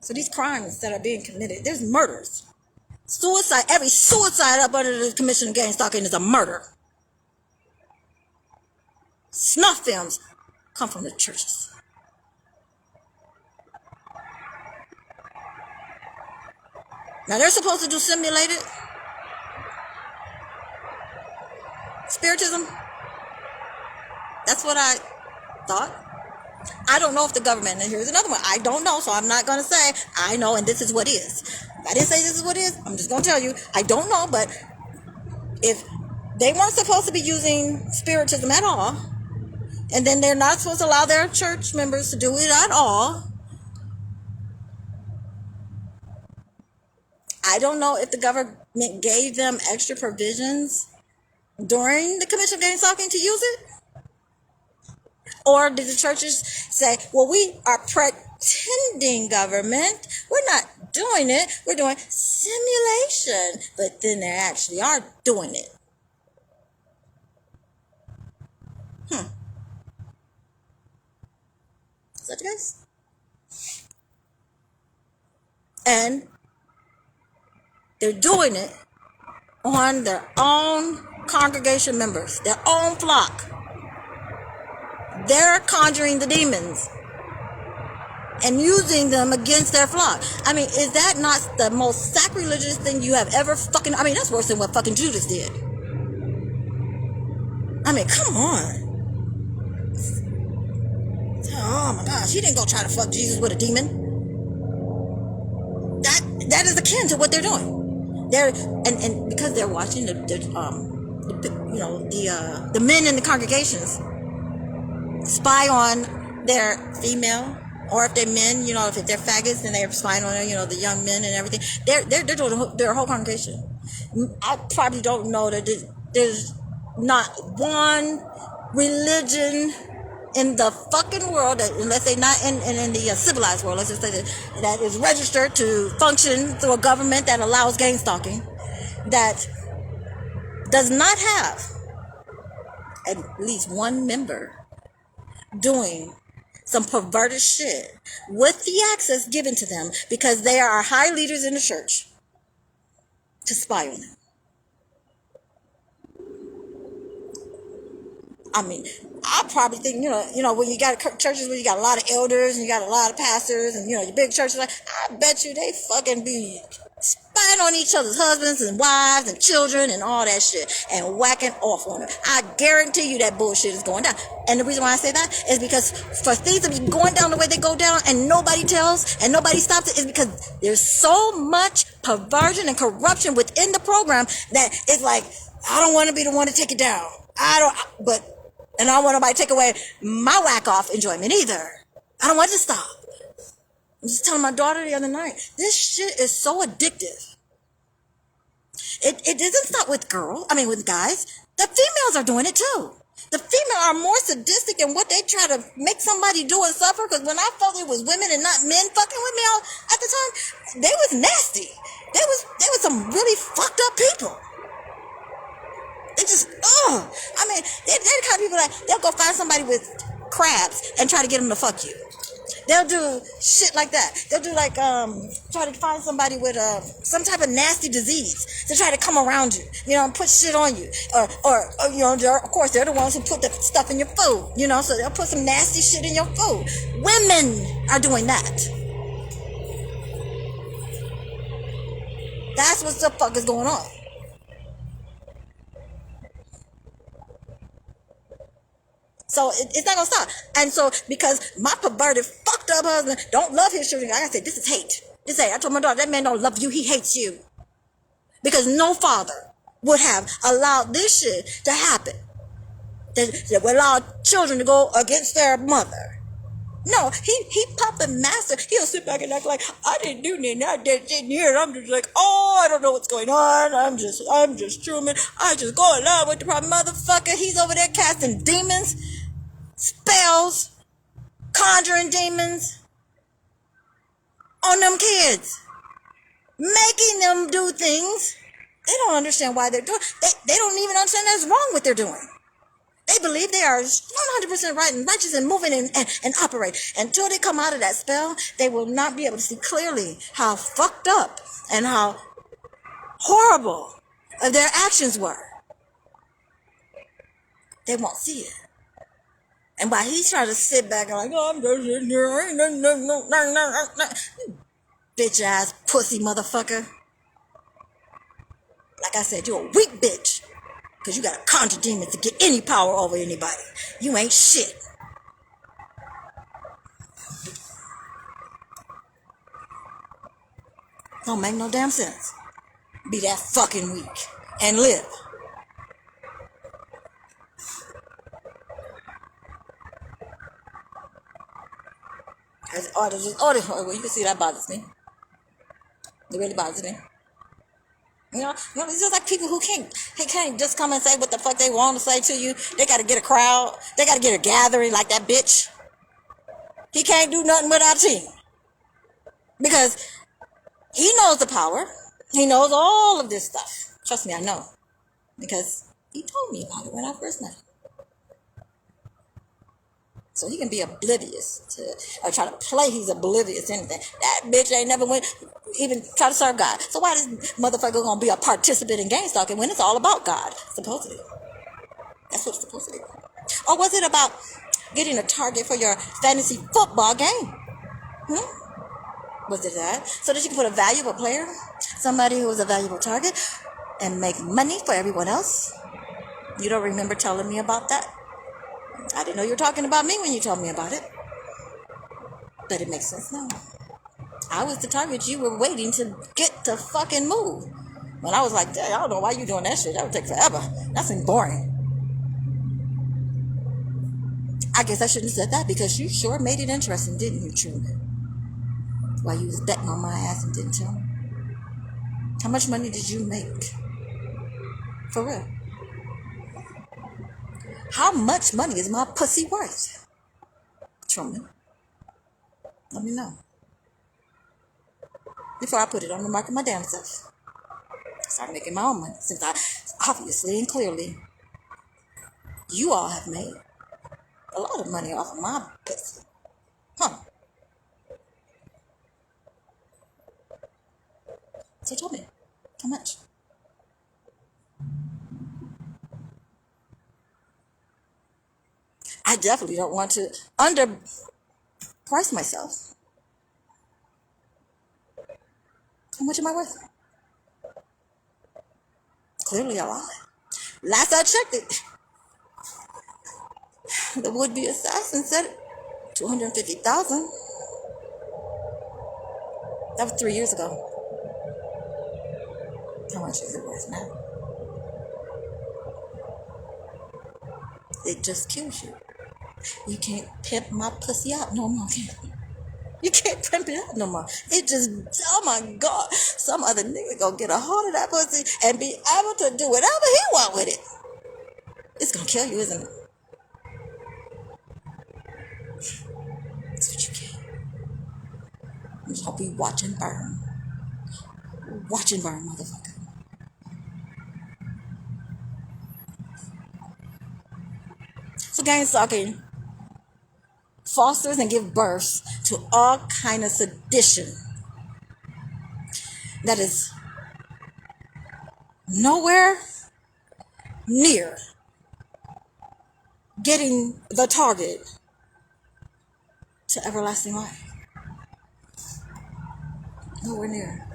So these crimes that are being committed, there's murders. Suicide, every suicide up under the Commission Against Stalking is a murder. Snuff films come from the churches. Now they're supposed to do simulated spiritism. That's what I thought. I don't know if the government, and here's another one, I don't know, so I'm not going to say I know and this is what is. If I didn't say this is what is, I'm just going to tell you, I don't know, but if they weren't supposed to be using spiritism at all, and then they're not supposed to allow their church members to do it at all, I don't know if the government gave them extra provisions during the Commission Against Stalking to use it. Or did the churches say, well, we are pretending government. We're not doing it. We're doing simulation. But then they actually are doing it. Is that the case? And they're doing it on their own congregation members, their own flock. They're conjuring the demons and using them against their flock. I mean, is that not the most sacrilegious thing you have ever fucking... I mean, that's worse than what fucking Judas did. I mean, come on. Oh my gosh, he didn't go try to fuck Jesus with a demon. That is akin to what they're doing. They're and because they're watching the men in the congregations spy on their female, or if they're men, if they're faggots, then they're spying on the young men and everything. They're doing their whole congregation. I probably don't know that there's not one religion in the fucking world, that, unless they're not in the civilized world, let's just say that is registered to function through a government that allows gang stalking, that does not have at least one member doing some perverted shit with the access given to them because they are high leaders in the church to spy on them. I mean, I probably think, when you got churches where you got a lot of elders and you got a lot of pastors and, your big churches, I bet you they fucking be spying lying on each other's husbands and wives and children and all that shit and whacking off on them. I guarantee you that bullshit is going down. And the reason why I say that is because for things to be going down the way they go down and nobody tells and nobody stops it is because there's so much perversion and corruption within the program that it's like, I don't want to be the one to take it down. And I don't want nobody to take away my whack off enjoyment either. I don't want it to stop. I was just telling my daughter the other night, this shit is so addictive. It doesn't stop with guys. The females are doing it too. The female are more sadistic in what they try to make somebody do and suffer. Because when I felt it was women and not men fucking with me all at the time, they was nasty. They was some really fucked up people. They just, they're the kind of people that they'll go find somebody with crabs and try to get them to fuck you. They'll do shit like that. They'll do like, try to find somebody with some type of nasty disease to try to come around you, and put shit on you. Or of course, they're the ones who put the stuff in your food, so they'll put some nasty shit in your food. Women are doing that. That's what the fuck is going on. So it's not gonna stop. And so because my perverted, fucked up husband don't love his children, like I said, this is hate. This is hate. I told my daughter, that man don't love you, he hates you. Because no father would have allowed this shit to happen. That would allow children to go against their mother. No, he puppet master. He'll sit back and act like I didn't do nothing. I didn't hear it. I'm just like, I don't know what's going on. I'm just Truman. I just go along with the problem, motherfucker. He's over there casting demons, spells, conjuring demons on them kids, making them do things. They don't understand why they're doing. They don't even understand that's wrong what they're doing. They believe they are 100% right and righteous and moving and operate. Until they come out of that spell, they will not be able to see clearly how fucked up and how horrible their actions were. They won't see it. And while he's trying to sit back and like, I'm just in here, bitch ass pussy motherfucker. Like I said, you're a weak bitch. Because you gotta conjure demons to get any power over anybody. You ain't shit. Don't make no damn sense. Be that fucking weak. And live. Well, you can see that bothers me. It really bothers me. It's just like people who can't just come and say what the fuck they want to say to you. They got to get a crowd. They got to get a gathering like that bitch. He can't do nothing without a team. Because he knows the power. He knows all of this stuff. Trust me, I know. Because he told me about it when I first met him. So he can be oblivious to, or try to play he's oblivious to anything. That bitch ain't never went, even try to serve God. So why is motherfucker gonna be a participant in gang stalking when it's all about God? Supposedly. That's what it's supposed to be. Or was it about getting a target for your fantasy football game? Was it that? So that you can put a valuable player, somebody who was a valuable target, and make money for everyone else? You don't remember telling me about that? I didn't know you were talking about me when you told me about it. But it makes sense now. I was the target you were waiting to get to fucking move. When I was like, I don't know why you doing that shit. That would take forever. That seems boring. I guess I shouldn't have said that because you sure made it interesting, didn't you, Truman? While you was betting on my ass and didn't tell me. How much money did you make? For real. How much money is my pussy worth? Truman, let me know. Before I put it on the market my damn self. Start making my own money. Since I obviously and clearly you all have made a lot of money off of my pussy. So tell me, how much? I definitely don't want to underprice myself. How much am I worth? clearly a lie. Last I checked it, the would-be assassin said 250,000. That was 3 years ago. How much is it worth now? It just kills you. You can't pimp my pussy out no more. You can't pimp it out no more. It just, oh my God, some other nigga gonna get a hold of that pussy and be able to do whatever he want with it. It's gonna kill you, isn't it? That's what you get. You just hope you watch and burn. Watch and burn, motherfucker. So gang stalking fosters and give birth to all kind of sedition that is nowhere near getting the target to everlasting life. Nowhere near.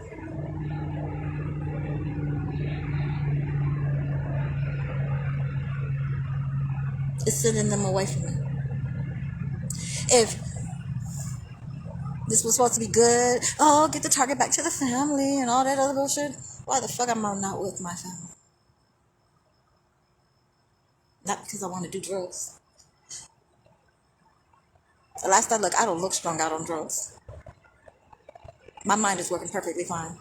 It's sending them away from me. If this was supposed to be good, oh, get the target back to the family and all that other bullshit, why the fuck am I not with my family? Not because I want to do drugs. The last I look, I don't look strung out on drugs. My mind is working perfectly fine.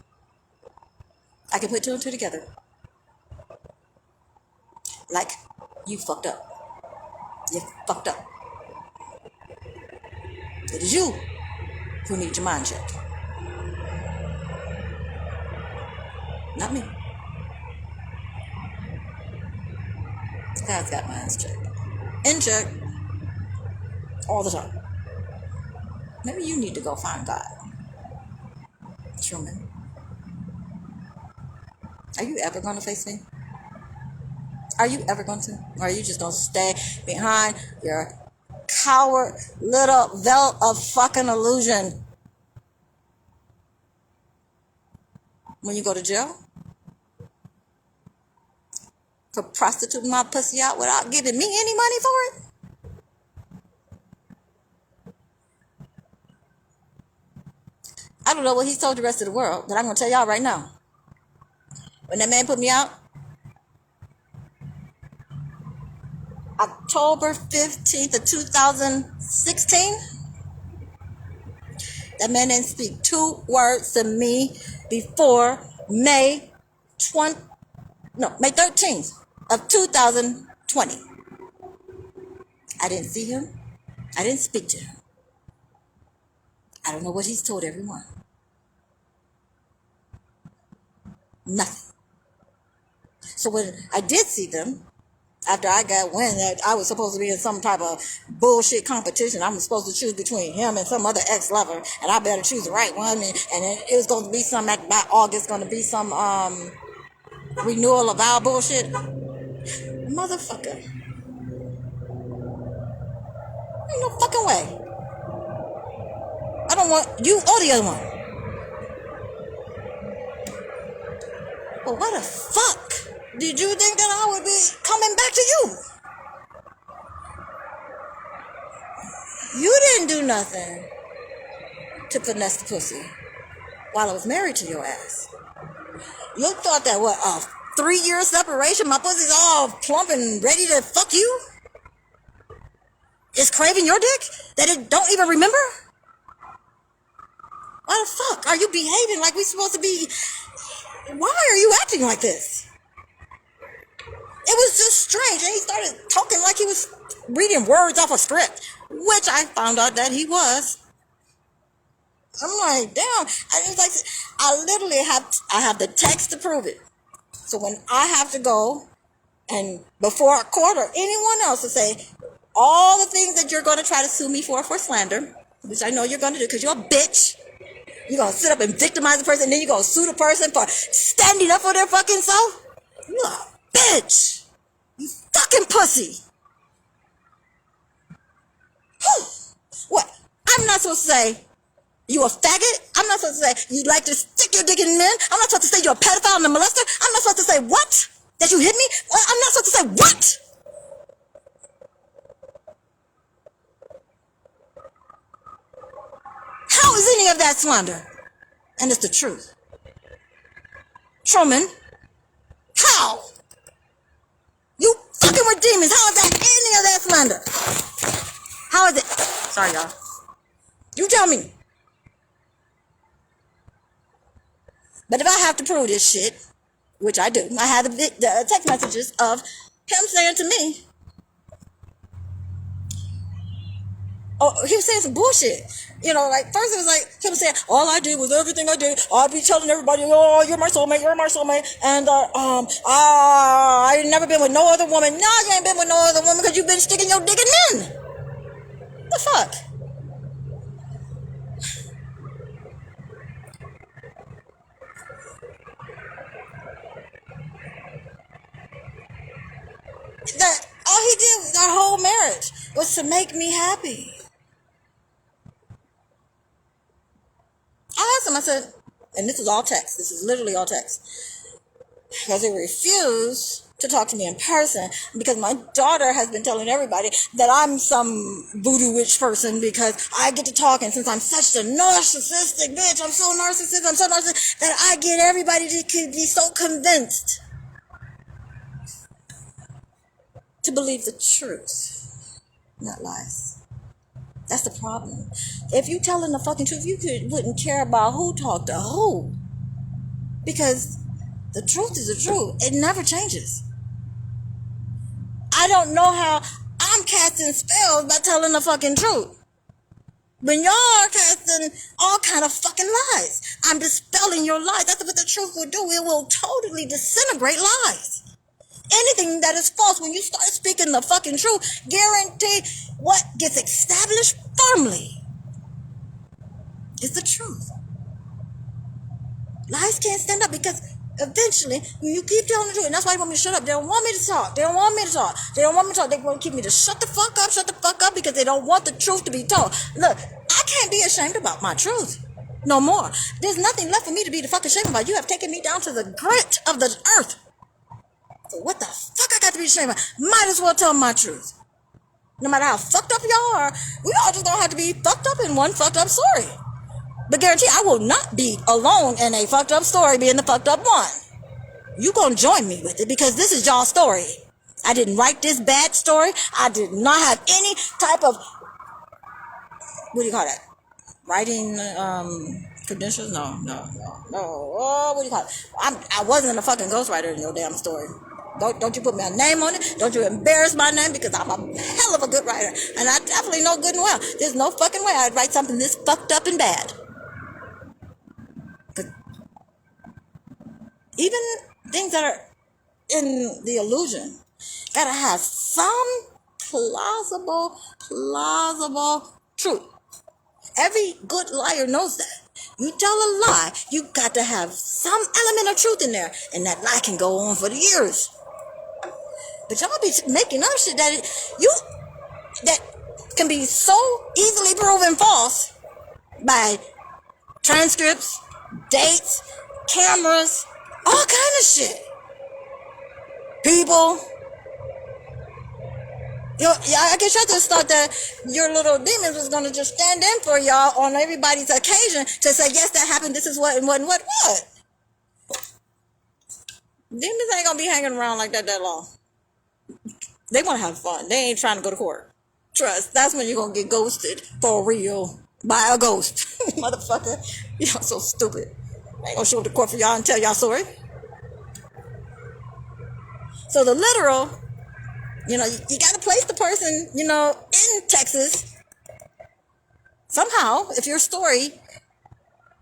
I can put two and two together. Like, you fucked up. You fucked up. It is you who need your mind checked. Not me. God's got minds checked. In check. All the time. Maybe you need to go find God. Truman. Are you ever going to face me? Are you ever going to? Or are you just going to stay behind your coward little veil of fucking illusion when you go to jail? For prostituting my pussy out without giving me any money for it? I don't know what he told the rest of the world, but I'm going to tell y'all right now. When that man put me out, October 15th of 2016, that man didn't speak 2 words to me before May 13th of 2020. I didn't see him. I didn't speak to him. I don't know what he's told everyone. Nothing. So when I did see them, after I got wind that I was supposed to be in some type of bullshit competition, I'm supposed to choose between him and some other ex-lover, and I better choose the right one, and it was going to be some, by August, going to be some renewal of our bullshit. Motherfucker. Ain't no fucking way. I don't want you or the other one. But what the fuck did you think that I would be coming back to you? You didn't do nothing to finesse the pussy while I was married to your ass. You thought that, what, a 3-year separation, my pussy's all plump and ready to fuck you? It's craving your dick? That it don't even remember? Why the fuck are you behaving like we supposed to be? Why are you acting like this? It was just strange. And he started talking like he was reading words off a script, which I found out that he was. I'm like, damn. I literally have the text to prove it. So when I have to go and before a court or anyone else to say all the things that you're going to try to sue me for slander, which I know you're going to do because you're a bitch. You're going to sit up and victimize the person, and then you're going to sue the person for standing up for their fucking self? You're a bitch. You fucking pussy. Whew. What? I'm not supposed to say you a faggot? I'm not supposed to say you like to stick your dick in men? I'm not supposed to say you're a pedophile and a molester? I'm not supposed to say what? That you hit me? I'm not supposed to say what? How is any of that slander? And it's the truth. Truman, how? You fucking with demons. How is that any of that slander? How is it? Sorry, y'all. You tell me. But if I have to prove this shit, which I do, I have the text messages of him saying to me, oh, he was saying some bullshit. You know, like, first it was like, him saying, all I did was everything I did. I'd be telling everybody, oh, you're my soulmate, and, I ain't never been with no other woman. No, you ain't been with no other woman because you've been sticking your dick in men. The fuck? That, all he did with our whole marriage was to make me happy. I asked him, I said, and this is all text, this is literally all text, because he refused to talk to me in person because my daughter has been telling everybody that I'm some voodoo witch person because I get to talk, and since I'm such a narcissistic bitch, I'm so narcissistic that I get everybody to be so convinced to believe the truth, not lies. That's the problem. If you telling the fucking truth, you wouldn't care about who talked to who. Because the truth is the truth. It never changes. I don't know how I'm casting spells by telling the fucking truth. When y'all are casting all kind of fucking lies. I'm dispelling your lies. That's what the truth will do. It will totally disintegrate lies. Anything that is false, when you start speaking the fucking truth, guarantee what gets established firmly is the truth. Lies can't stand up because eventually, when you keep telling the truth, and that's why they want me to shut up. They don't want me to talk. They don't want me to talk. They want to keep me to shut the fuck up because they don't want the truth to be told. Look, I can't be ashamed about my truth no more. There's nothing left for me to be the fucking ashamed about. You have taken me down to the grit of the earth. So what the fuck I got to be ashamed of? Might as well tell my truth. No matter how fucked up y'all are, we all just don't have to be fucked up in one fucked up story. But guarantee I will not be alone in a fucked up story being the fucked up one. You gonna join me with it because this is y'all's story. I didn't write this bad story. I did not have any type of, what do you call that? Writing credentials? No. Oh, what do you call it? I wasn't a fucking ghostwriter in your damn story. Don't you put my name on it. Don't you embarrass my name because I'm a hell of a good writer. And I definitely know good and well. There's no fucking way I'd write something this fucked up and bad. But even things that are in the illusion gotta have some plausible truth. Every good liar knows that. You tell a lie, you got to have some element of truth in there. And that lie can go on for years. But y'all be making up shit that can be so easily proven false by transcripts, dates, cameras, all kind of shit. People. I guess y'all just thought that your little demons was gonna just stand in for y'all on everybody's occasion to say, yes, that happened, this is what and what and what. Demons ain't gonna be hanging around like that long. They want to have fun. They ain't trying to go to court. Trust. That's when you're going to get ghosted for real by a ghost. Motherfucker. Y'all so stupid. I ain't going to show up to court for y'all and tell y'all story. So the literal, you got to place the person, in Texas. Somehow, if your story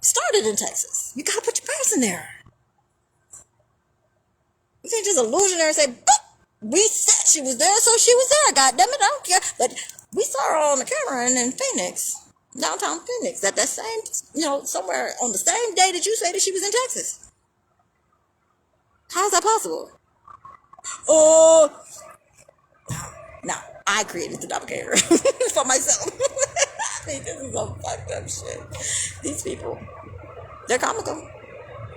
started in Texas, you got to put your parents in there. You can't just illusionary and say, boop. We said she was there, so she was there. God damn it, I don't care. But we saw her on the camera in Phoenix, downtown Phoenix, at that same, somewhere on the same day that you say that she was in Texas. How is that possible? Oh, no, I created the doppelganger for myself. This is some fucked up shit. These people, they're comical.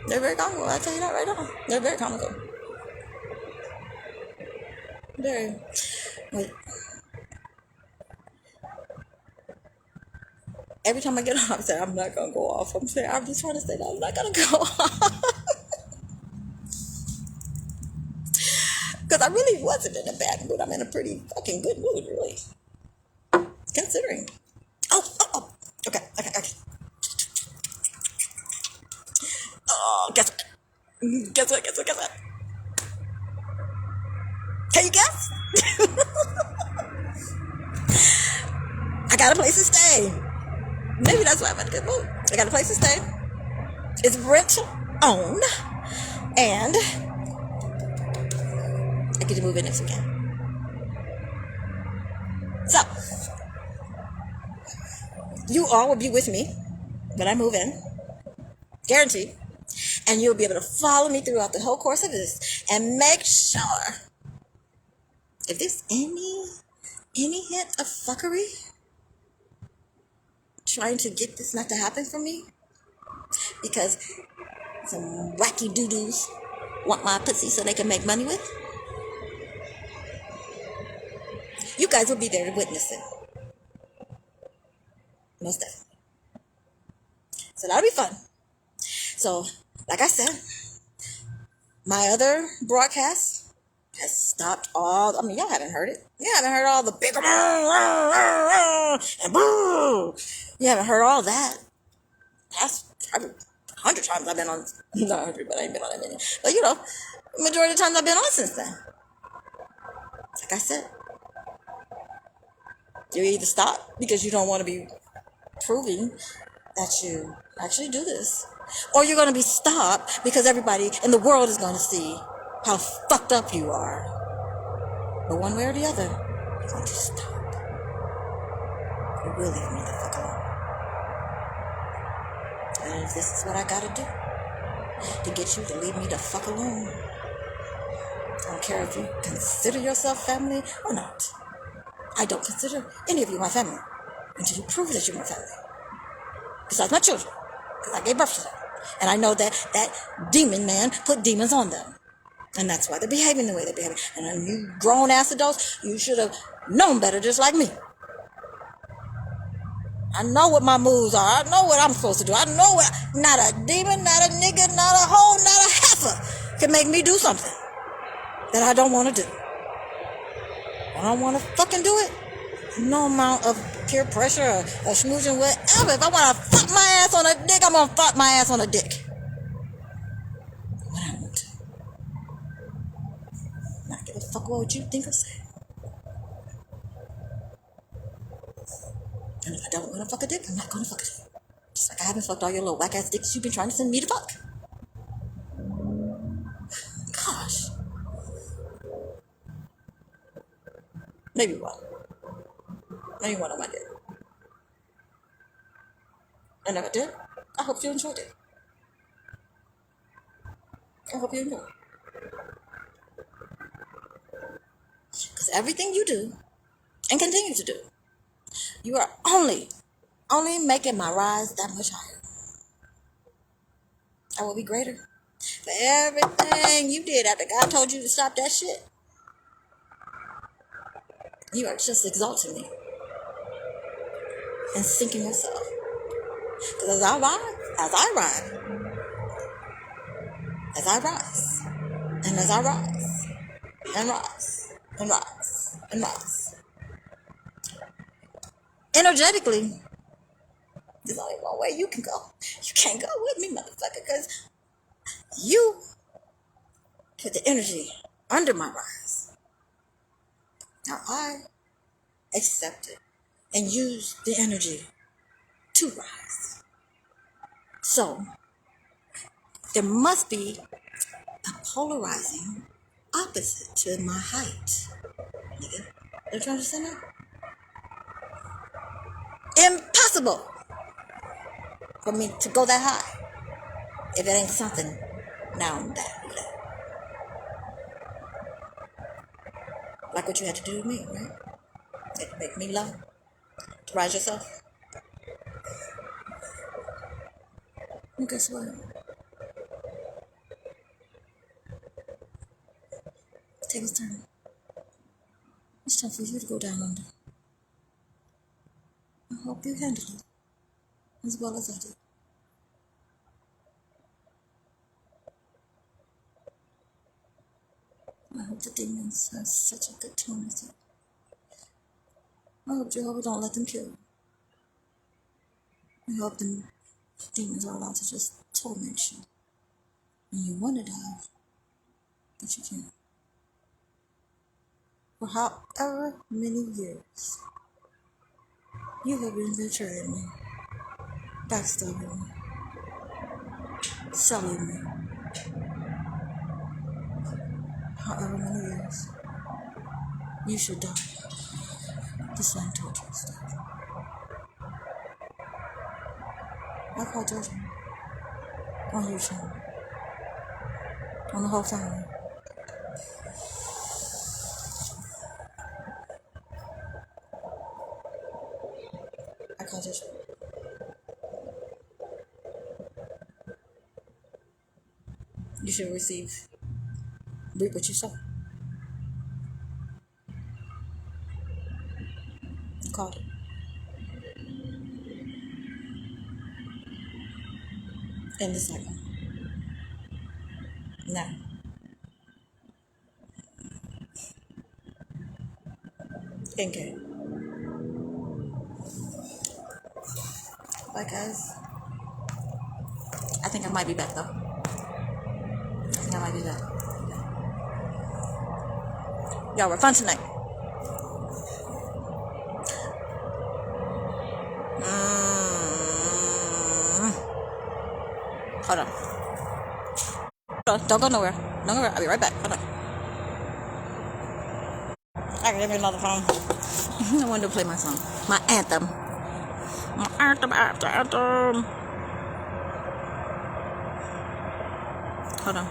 They're very comical. I tell you that right now. They're very comical. Very. Wait. Every time I get off, I say I'm not gonna go off. I'm just trying to say that I'm not gonna go off because I really wasn't in a bad mood. I'm in a pretty fucking good mood, really, considering. Oh. Okay. Oh, guess what? Guess what? Can you guess? I got a place to stay. Maybe that's why I'm in a good mood. I got a place to stay. It's rent owned, and I get to move in next weekend. So, you all will be with me when I move in, guaranteed. And you'll be able to follow me throughout the whole course of this and make sure if there's any hint of fuckery trying to get this not to happen for me because some wacky doo-doos want my pussy so they can make money with, you guys will be there to witness it. Most definitely. So that'll be fun. So, like I said, my other broadcast has stopped all. I mean, y'all haven't heard it. You haven't heard all the big and boo. You haven't heard all that. That's probably 100 times I've been on. Not 100, but I ain't been on that many. But you know, the majority of the times I've been on since then. Like I said, you either stop because you don't want to be proving that you actually do this, or you're going to be stopped because everybody in the world is going to see how fucked up you are. But one way or the other, you're going to stop. You will leave me the fuck alone. And if this is what I gotta do to get you to leave me the fuck alone, I don't care if you consider yourself family or not. I don't consider any of you my family until you prove that you're my family. Besides my children, because I gave birth to them. And I know that that demon man put demons on them. And that's why they're behaving the way they're behaving. And you grown ass adults, you should have known better just like me. I know what my moves are. I know what I'm supposed to do. I know what, not a demon, not a nigga, not a hoe, not a heifer can make me do something that I don't want to do. I don't want to fucking do it. No amount of peer pressure or schmoozing, whatever. If I want to fuck my ass on a dick, I'm going to fuck my ass on a dick. What I want to. Not give a fuck what you think or say. And if I don't want to fuck a dick, I'm not going to fuck a dick. Just like I haven't fucked all your little whack ass dicks you've been trying to send me to fuck. Gosh. Maybe one. Maybe one on my dick. And if I did, I hope you enjoyed it. I hope you enjoyed it. Because everything you do and continue to do, you are only making my rise that much higher. I will be greater for everything you did after God told you to stop that shit. You are just exalting me and sinking yourself. Because as I rise, and rise, energetically, there's only one way you can go. You can't go with me, motherfucker, because you put the energy under my rise. Now I accept it and use the energy to rise. So, there must be a polarizing opposite to my height. Nigga, don't you understand that? Impossible for me to go that high if it ain't something down that. Like what you had to do to me, right? You had to make me low to rise yourself. And guess what? Take his turn. It's time for you to go down under. I hope you handle it as well as I did. I hope the demons have such a good time with you. I hope Jehovah don't let them kill you. I hope the demons are allowed to just torment you. And you want to die, but you can't. For however many years you have been betraying me, backstabbing me, selling me. However many years, you should die the same torturous death. I call judgment on you, Sean, on the whole family. I call judgment. You should reap what you sow. Called it. End the cycle. Now. Okay. Bye, guys. I think I might be back, though. Y'all were fun tonight. Hold on. Don't go nowhere. I'll be right back. Hold on. I can give me another phone. I wanted to play my song. My anthem. Anthem. Hold on.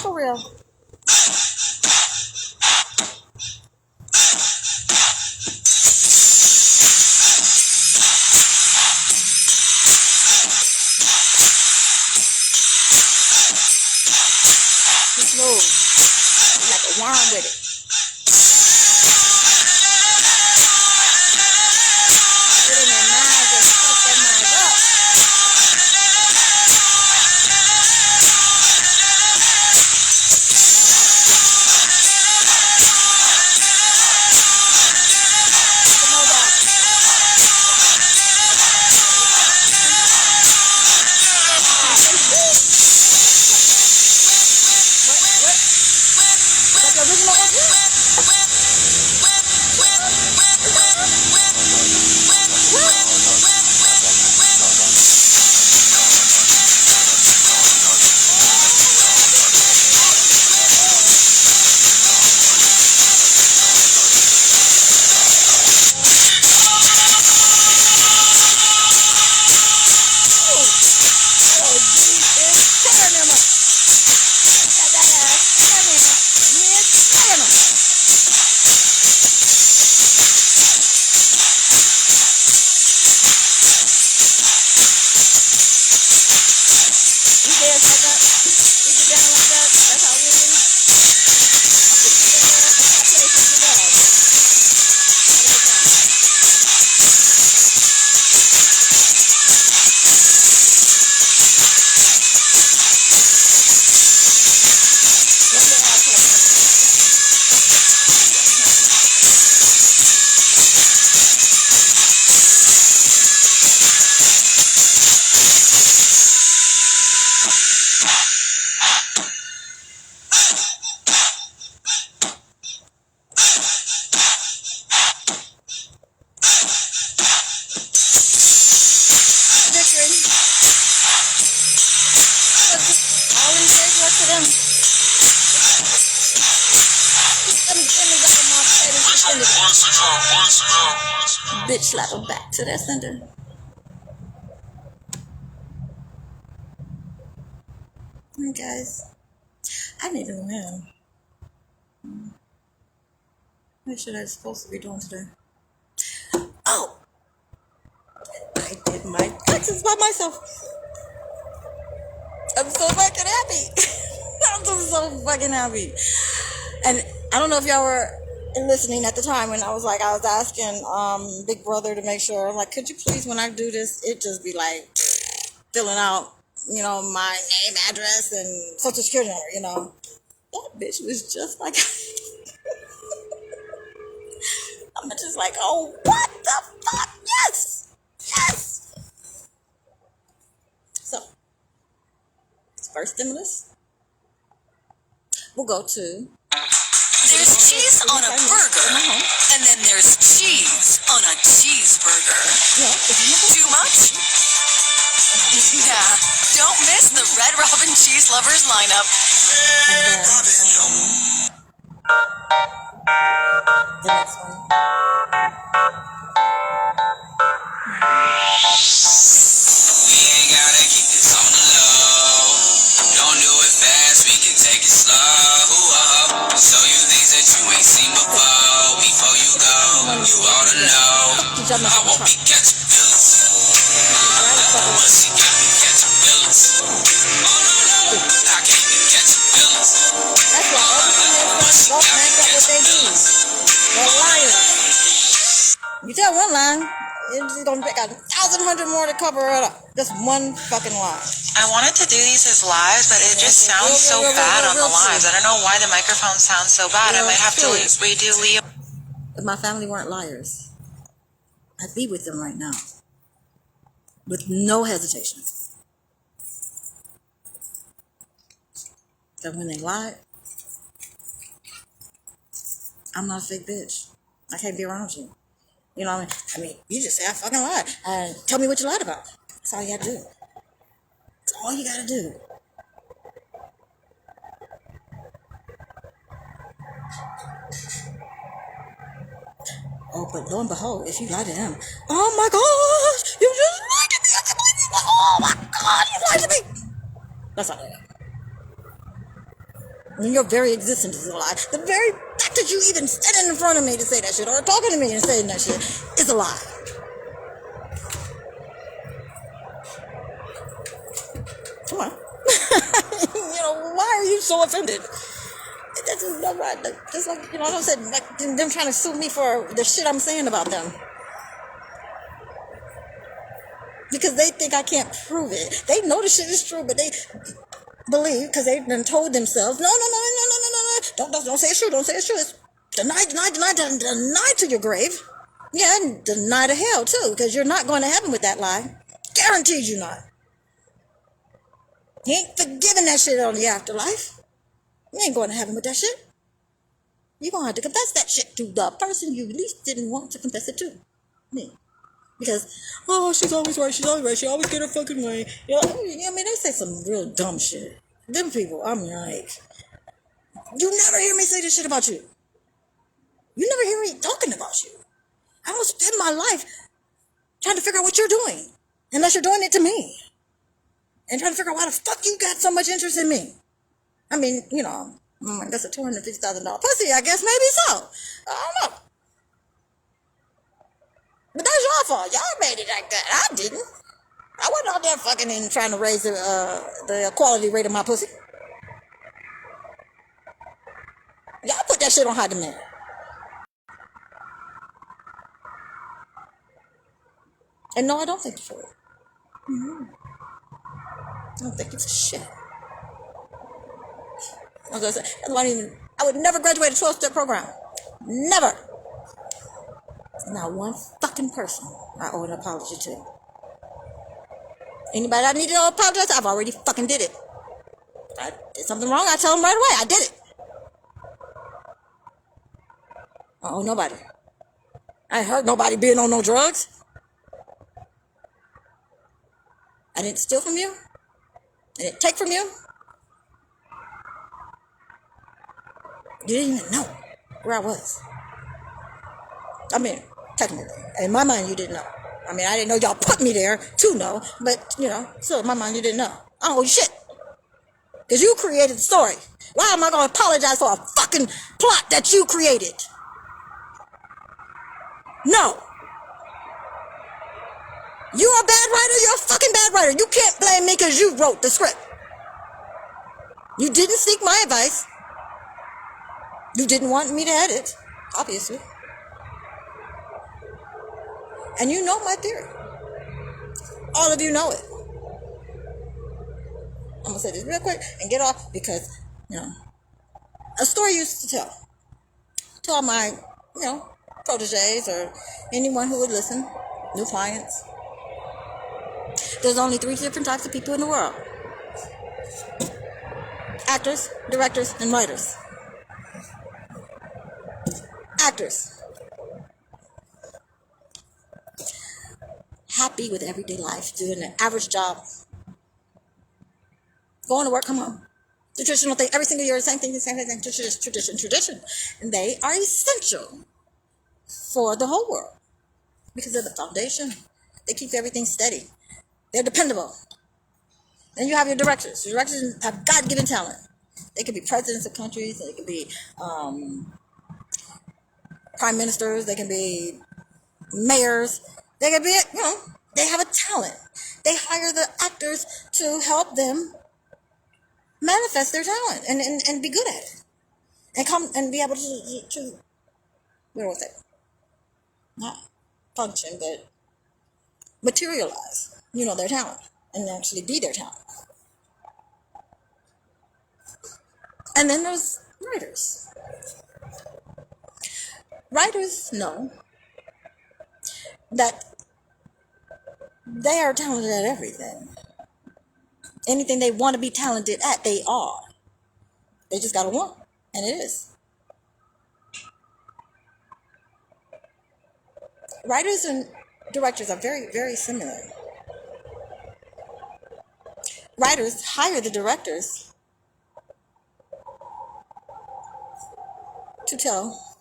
For real. Just move. Like a worm with it. Get in their minds and fuck their minds up. Original bitch slap her back to that sender. Hey guys, I need to win. What should I supposed to be doing today? Oh, I did my taxes by myself. I'm so fucking happy. I'm just so fucking happy. And I don't know if y'all were listening at the time when I was asking Big Brother to make sure. I'm like, could you please, when I do this, it just be like filling out, my name, address, and social security number. That bitch was just like, I'm just like, oh, what the fuck? Yes! Yes! So, first stimulus, we'll go to... There's cheese on a burger, and then there's cheese on a cheeseburger. Too much? Yeah, don't miss the Red Robin Cheese Lovers lineup. The next one. We ain't gotta keep this on the low. Don't do it fast, we can take it slow. Show you things that you ain't seen before. Before you go, you ought to know. I won't be catching feelings. But she got me catching feelings. Oh no, I can't be catching feelings. That's why everything don't match up what they do. They're liars. You tell one line, it's just gonna take 1,100 more to cover it up. Just one fucking lie. I wanted to do these as lives, but it just sounds so bad on the lives. I don't know why the microphone sounds so bad. I might have to redo Leo. If my family weren't liars, I'd be with them right now. With no hesitation. That when they lie, I'm not a fake bitch. I can't be around you. You know what I mean? You just say I fucking lied. And tell me what you lied about. That's all you gotta do. That's all you gotta do. Oh, but lo and behold, if you lie to him, oh my gosh, you just lied to me. I can't believe you. Oh my God, you lied to me. That's not it. I mean, your very existence is a lie. The very fact that you even standing in front of me to say that shit or talking to me and saying that shit is a lie. Come on. Why are you so offended? That's not right. Just like, I don't say, like them trying to sue me for the shit I'm saying about them. Because they think I can't prove it. They know the shit is true, but they believe, because they've been told themselves, no. Don't say it's true. Don't say it's true. It's deny to your grave. Yeah, and deny to hell, too, because you're not going to heaven with that lie. Guaranteed you not. You ain't forgiving that shit on the afterlife. You ain't going to heaven with that shit. You're going to have to confess that shit to the person you least didn't want to confess it to. Me. Because, she's always right. She always get her fucking way. They say some real dumb shit. Them people, I'm like, you never hear me say this shit about you. You never hear me talking about you. I don't spend my life trying to figure out what you're doing. Unless you're doing it to me. And trying to figure out why the fuck you got so much interest in me. I mean, that's a $250,000 pussy, I guess, maybe so. I don't know. But that's your fault. Y'all made it like that. I didn't. I wasn't out there fucking and trying to raise the quality rate of my pussy. Y'all put that shit on high demand. And no, I don't thank you for it. I don't thank you for shit. I was gonna say, I would never graduate a 12-step program. Never. Not one fucking person I owe an apology to. Anybody I need to apologize to, I've already fucking did it. If I did something wrong, I tell them right away. I did it. I owe nobody. I ain't hurt nobody being on no drugs. I didn't steal from you. I didn't take from you. You didn't even know where I was. I mean, Technically. In my mind, you didn't know. I mean, I didn't know y'all put me there to know, but, still in my mind, you didn't know. Oh, shit. Because you created the story. Why am I going to apologize for a fucking plot that you created? No. You're a bad writer. You're a fucking bad writer. You can't blame me because you wrote the script. You didn't seek my advice. You didn't want me to edit, obviously. And you know my theory. All of you know it. I'm going to say this real quick and get off because, a story used to tell. To all my, proteges or anyone who would listen, new clients. There's only 3 different types of people in the world. Actors, directors, and writers. Actors. Happy with everyday life, doing an average job. Going to work, come home. The traditional thing, every single year, same thing, tradition. And they are essential for the whole world because they're the foundation. They keep everything steady. They're dependable. Then you have your directors. Your directors have God-given talent. They could be presidents of countries. They could be prime ministers. They can be mayors. They could be, they have a talent. They hire the actors to help them manifest their talent and be good at it. And come and be able to where was it? Not function, but materialize, their talent and actually be their talent. And then there's writers. Writers know that they are talented at everything. Anything they want to be talented at, they are. They just got to want, and it is. Writers and directors are very, very similar. Writers hire the directors to tell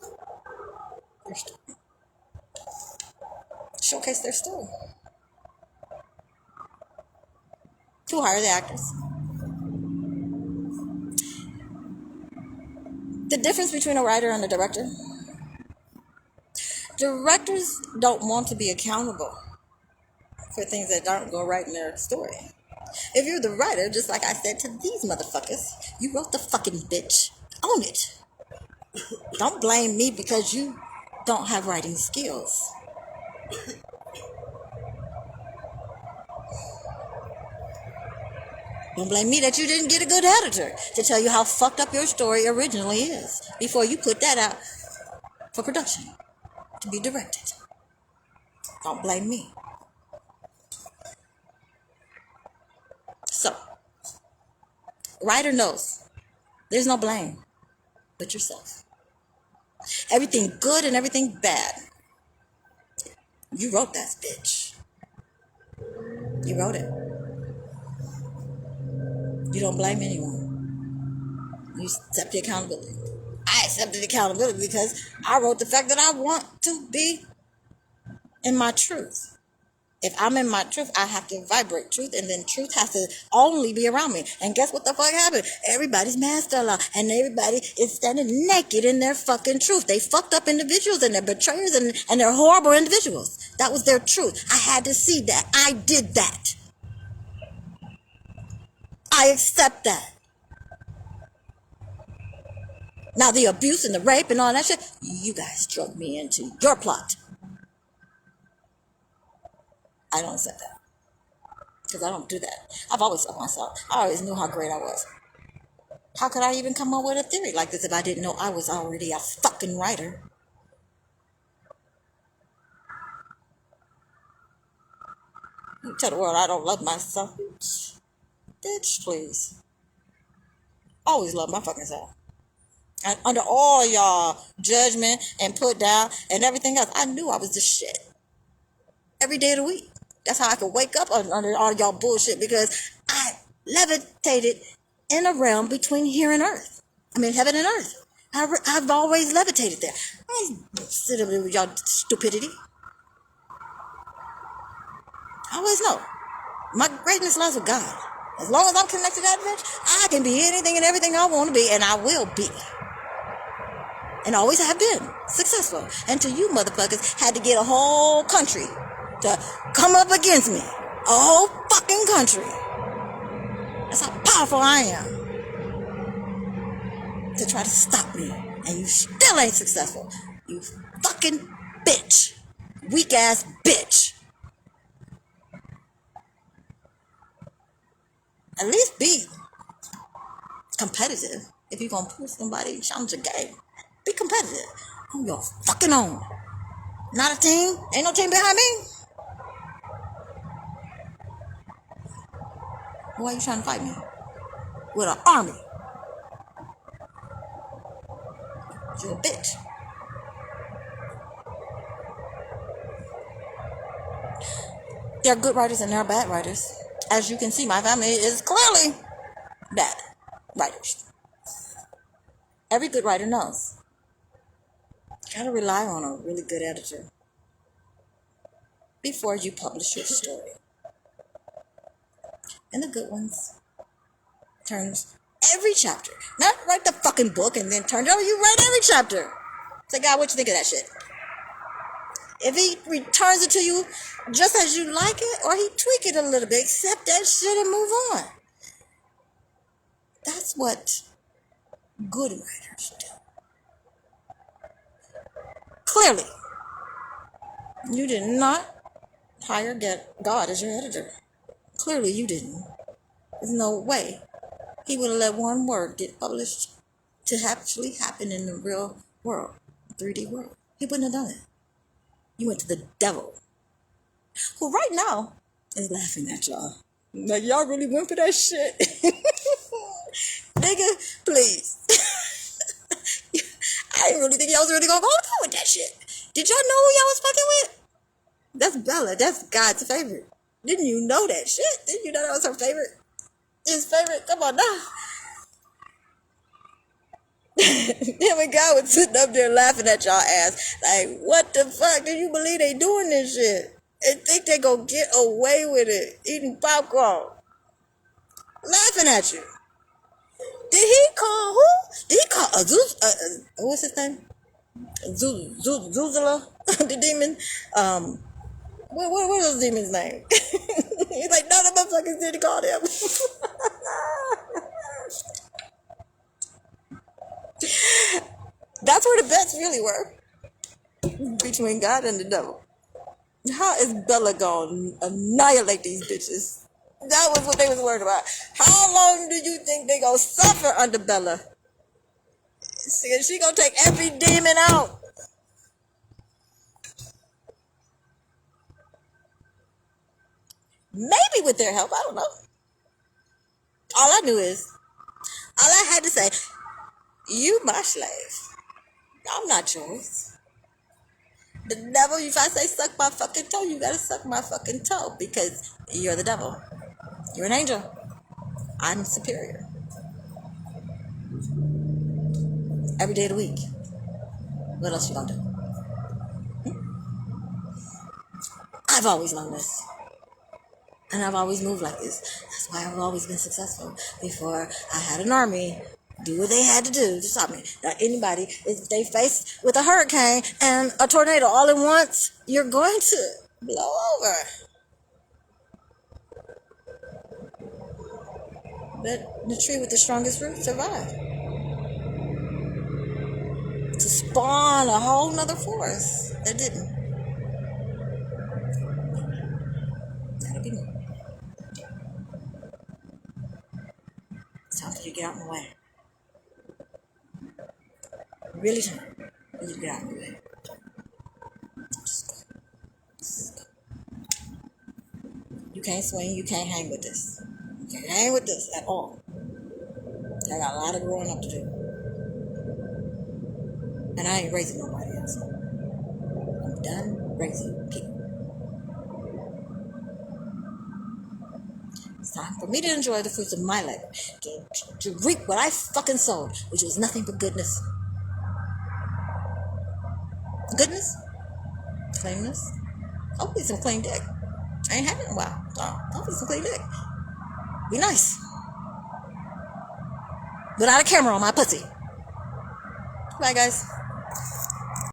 their story, showcase their story, to hire the actors. The difference between a writer and a director: directors don't want to be accountable for things that don't go right in their story. If you're the writer, just like I said to these motherfuckers, you wrote the fucking bitch. Own it. Don't blame me because you don't have writing skills. Don't blame me that you didn't get a good editor to tell you how fucked up your story originally is before you put that out for production to be directed. Don't blame me. So, writer knows there's no blame but yourself. Everything good and everything bad, you wrote that bitch. You wrote it. You don't blame anyone. You accept the accountability. I accept the accountability because I wrote the fact that I want to be in my truth. If I'm in my truth, I have to vibrate truth, and then truth has to only be around me. And guess what the fuck happened? Everybody's master law, and everybody is standing naked in their fucking truth. They fucked up individuals, and they're betrayers, and they're horrible individuals. That was their truth. I had to see that. I did that. I accept that. Now the abuse and the rape and all that shit, you guys drug me into your plot. I don't accept that. Because I don't do that. I've always loved myself. I always knew how great I was. How could I even come up with a theory like this if I didn't know I was already a fucking writer? You tell the world I don't love myself. Bitch, please. Always love my fucking self. And under all y'all judgment and put down and everything else, I knew I was the shit. Every day of the week. That's how I could wake up under all y'all bullshit, because I levitated in a realm between here and earth. I mean, heaven and earth. I've always levitated there. I ain't sitting with y'all stupidity. I always know. My greatness lies with God. As long as I'm connected to that bitch, I can be anything and everything I want to be, and I will be. And always have been successful. Until you motherfuckers had to get a whole country to come up against me. A whole fucking country. That's how powerful I am. To try to stop me. And you still ain't successful. You fucking bitch. Weak ass bitch. At least be competitive. If you're gonna push somebody, challenge a game. Be competitive. On your fucking own. Not a team. Ain't no team behind me. Why are you trying to fight me? With an army. You're a bitch. There are good writers and there are bad writers. As you can see, my family is clearly bad writers. Every good writer knows. You gotta rely on a really good editor before you publish your story. And the good ones turns every chapter. Not write the fucking book and then turn it over. You write every chapter. Say, God, what you think of that shit? If he returns it to you just as you like it, or he tweak it a little bit, accept that shit and move on. That's what good writers do. Clearly, you did not hire God as your editor. Clearly, you didn't. There's no way he would have let one word get published to actually happen in the real world, 3D world. He wouldn't have done it. You went to the devil, who right now is laughing at y'all. Like, y'all really went for that shit? Nigga, please. I didn't really think y'all was really gonna go through with that shit. Did y'all know who y'all was fucking with? That's Bella. That's God's favorite. Didn't you know that shit? Didn't you know that was her favorite? His favorite? Come on now. Him and God was sitting up there laughing at y'all ass. Like, what the fuck? Do you believe they doing this shit? And think they gonna get away with it? Eating popcorn. Laughing at you. Did he call who? Did he call what's his name? Zuzula? The demon? What was those demons' name? He's like, none of the motherfuckers did call him. That's where the bets really were. Between God and the devil. How is Bella gonna annihilate these bitches? That was what they was worried about. How long do you think they gonna suffer under Bella? She gonna take every demon out. Maybe with their help, I don't know. All I knew is, all I had to say, you my slave. I'm not yours. The devil, if I say suck my fucking toe, you gotta suck my fucking toe because you're the devil. You're an angel. I'm superior. Every day of the week. What else you gonna do? I've always known this. And I've always moved like this. That's why I've always been successful. Before I had an army do what they had to do to stop me. Now, anybody, if they face with a hurricane and a tornado all at once, you're going to blow over. But the tree with the strongest roots survived. To spawn a whole nother forest that didn't. That'll be me. It's time for you to get out of my way. Really time for you to get out of my way. Just go. Just go. You can't swing, you can't hang with this. You can't hang with this at all. I got a lot of growing up to do. And I ain't raising nobody else. I'm done raising people. It's time for me to enjoy the fruits of my labor. To reap what I fucking sowed, which was nothing but goodness. Goodness? Cleanness? Hopefully some clean dick. I ain't had it in a while. Oh, I'll be some clean dick. Be nice. Without a camera on my pussy. Bye, guys.